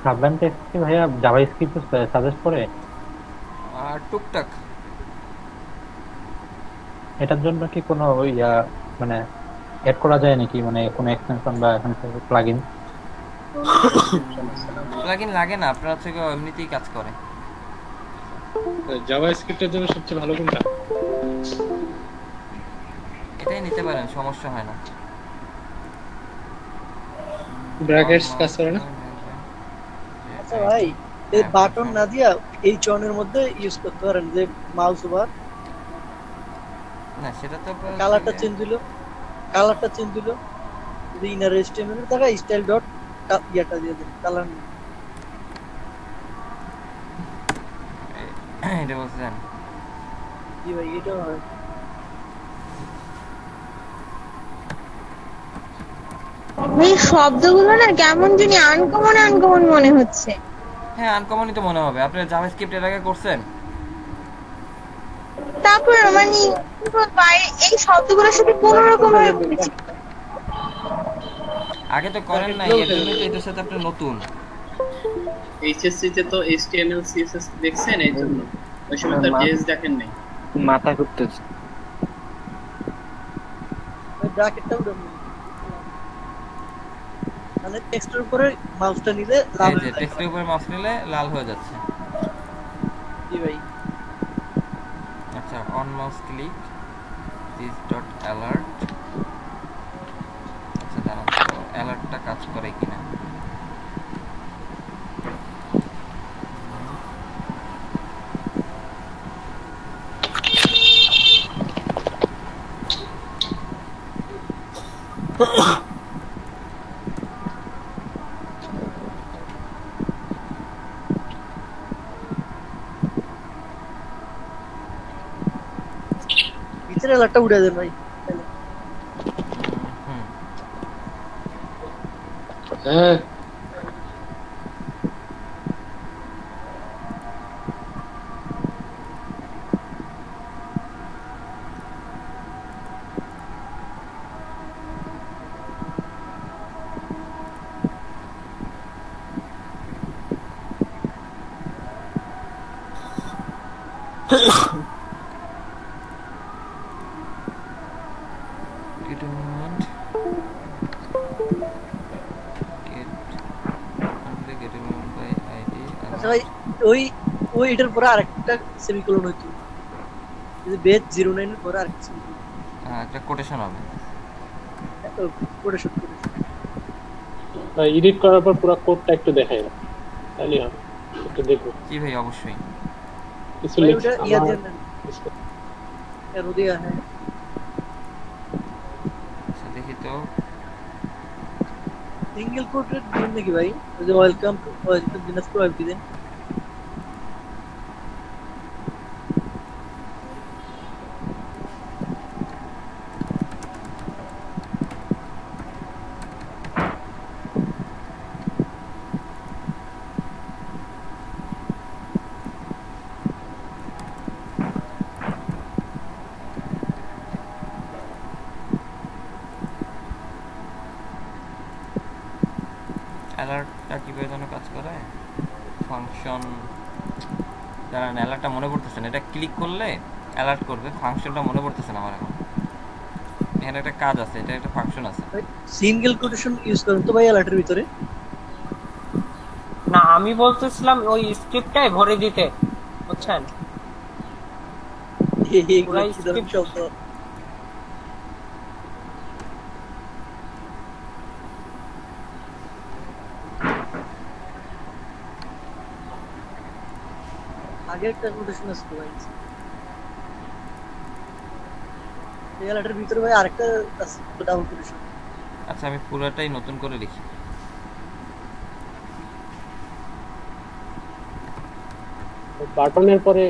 সাবলাইম টেক্সট কি ভাইয়া জাভাস্ক্রিপ্ট সাজেস্ট করে? টুকটাক। এটার জন্য কি কোনো মানে এড করা যায় নাকি, মানে কোনো এক্সটেনশন বা এখান থেকে প্লাগইন? প্লাগইন লাগে না, আপনার হচ্ছে এমনিতেই কাজ করে। জাভাস্ক্রিপ্টের জন্য সবচেয়ে ভালো কোনটা? এটাই নিতে পারেন, সমস্যা হয় না। ব্র্যাকেটস কাজ করে না? আচ্ছা ভাই এই বাটন না দিয়া এই চনের মধ্যে ইউজ করতে পারেন যে মাউস ওভার। না সেটা তো কালারটা চেঞ্জ দিলো যদি ইনার HTML এর জায়গায় স্টাইল ডট ইয়াটা দিয়ে দেন কালার। এটা বলছেন জি ভাই এটা হয়। এই শব্দগুলো না কেমন জানি আনকমন মনে হচ্ছে। হ্যাঁ আনকমনই তো মনে হবে। আপনি জাভাস্ক্রিপ্ট এর আগে করছেন? তারপর মানে এই শব্দগুলোর সাথে কোন রকম ভাবে পরিচিত। আগে তো করেন নাই, এর জন্য তো এটার সাথে আপনি নতুন। এইচএসসি তে তো HTML CSS দেখছেন, এই জন্য ওই সময় তো JS দেখেন নাই। মাথা ঘুরতেছে। ওই ব্র্যাকেটটা উঠে মানে টেক্সটের উপরে মাউসটা নিলে লাল হয়ে যায়। টেক্সটের উপরে মাউস নিলে লাল হয়ে যাচ্ছে। জি ভাই। আচ্ছা on mouse click this dot alert। আচ্ছা দাঁড়ান তো অ্যালার্টটা কাজ করে কিনা। ভিতরে লাটটা উড়ে দেন ভাই। হ্যাঁ আচ্ছা ভাই ওই এটার পরে আরেকটা সেমিকোলন হইতো, যদি বেজ 09 এর পরে আরেকটা সেমিকোলন। হ্যাঁ একটা কোটেশন হবে। কোটেশন এডিট করার পর পুরো কোডটা একটু দেখাই না তাহলে হবে। একটু দেখো। জি ভাই অবশ্যই। কিছু লিখে ইয়া দেন এর দিয়া হ্যাঁ। আচ্ছা দেখি তো সিঙ্গেল কোটেড দিন নাকি ভাই? ওই যে ওয়েলকাম টু দিনাজপুর আইপি দেন। অ্যালার্টটা কিভাবে যেন কাজ করে ফাংশন দাঁড়ান অ্যালার্টটা মনে পড়তেছে না এটা ক্লিক করলে অ্যালার্ট করবে ফাংশনটা মনে পড়তেছে না আমার এখন এখানে একটা কাজ আছে এটা একটা ফাংশন আছে সিঙ্গেল কোটেশন ইউজ করেন তো ভাই অ্যালার্টের ভিতরে না আমি বলতেছিলাম ওই স্ক্রিপ্টটাই ভরে দিতে বুঝছেন পুরো স্ক্রিপ্ট শব্দ আগে একটা কোটেশন আছে ভাই এই অ্যালার্টের ভিতরে ভাই আরেকটা আছে ডাবল কোটেশন আচ্ছা আমি পুরোটাই নতুন করে লিখি বাটনের পরে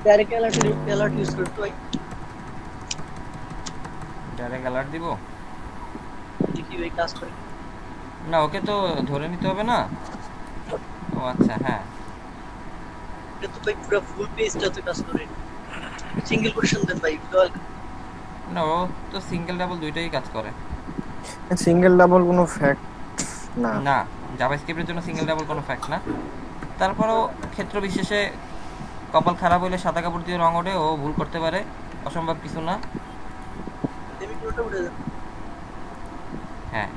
ডাইরেক্ট অ্যালার্ট ইউজ করতে হয় ডাইরেক্ট অ্যালার্ট দিব দেখি ভাই কাজ করে না ওকে তো ধরে নিতে হবে না ও আচ্ছা হ্যাঁ এটা তো ভাই পুরো ফুল পেজটা তো কাজ করে সিঙ্গেল কোটেশন দেন ভাই না ও তো সিঙ্গেল ডাবল দুইটাই কাজ করে সিঙ্গেল ডাবল কোনো ফ্যাক্ট না না জাভাস্ক্রিপ্টের জন্য সিঙ্গেল ডাবল কোনো ফ্যাক্ট না তারপরেও ক্ষেত্র বিশেষে কপাল খারাপ হলে সাদা কাপড় দিয়ে রং ওঠে ও ভুল করতে পারে অসম্ভব কিছু না হ্যাঁ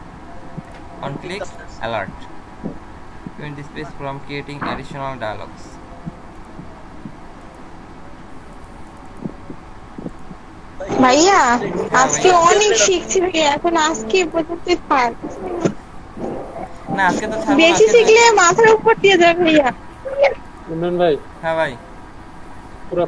on click alert prevent the space from creating additional dialogues ভাইয়া আজকে অনেক শিখছি ভাইয়া এখন আজকে পর্যন্ত পার না আজকে তো ছাড়বো বেশি শিখলে মাথার উপর দিয়ে যাবে ভাইয়া উন্নয়ন ভাই হ্যাঁ ভাই পুরো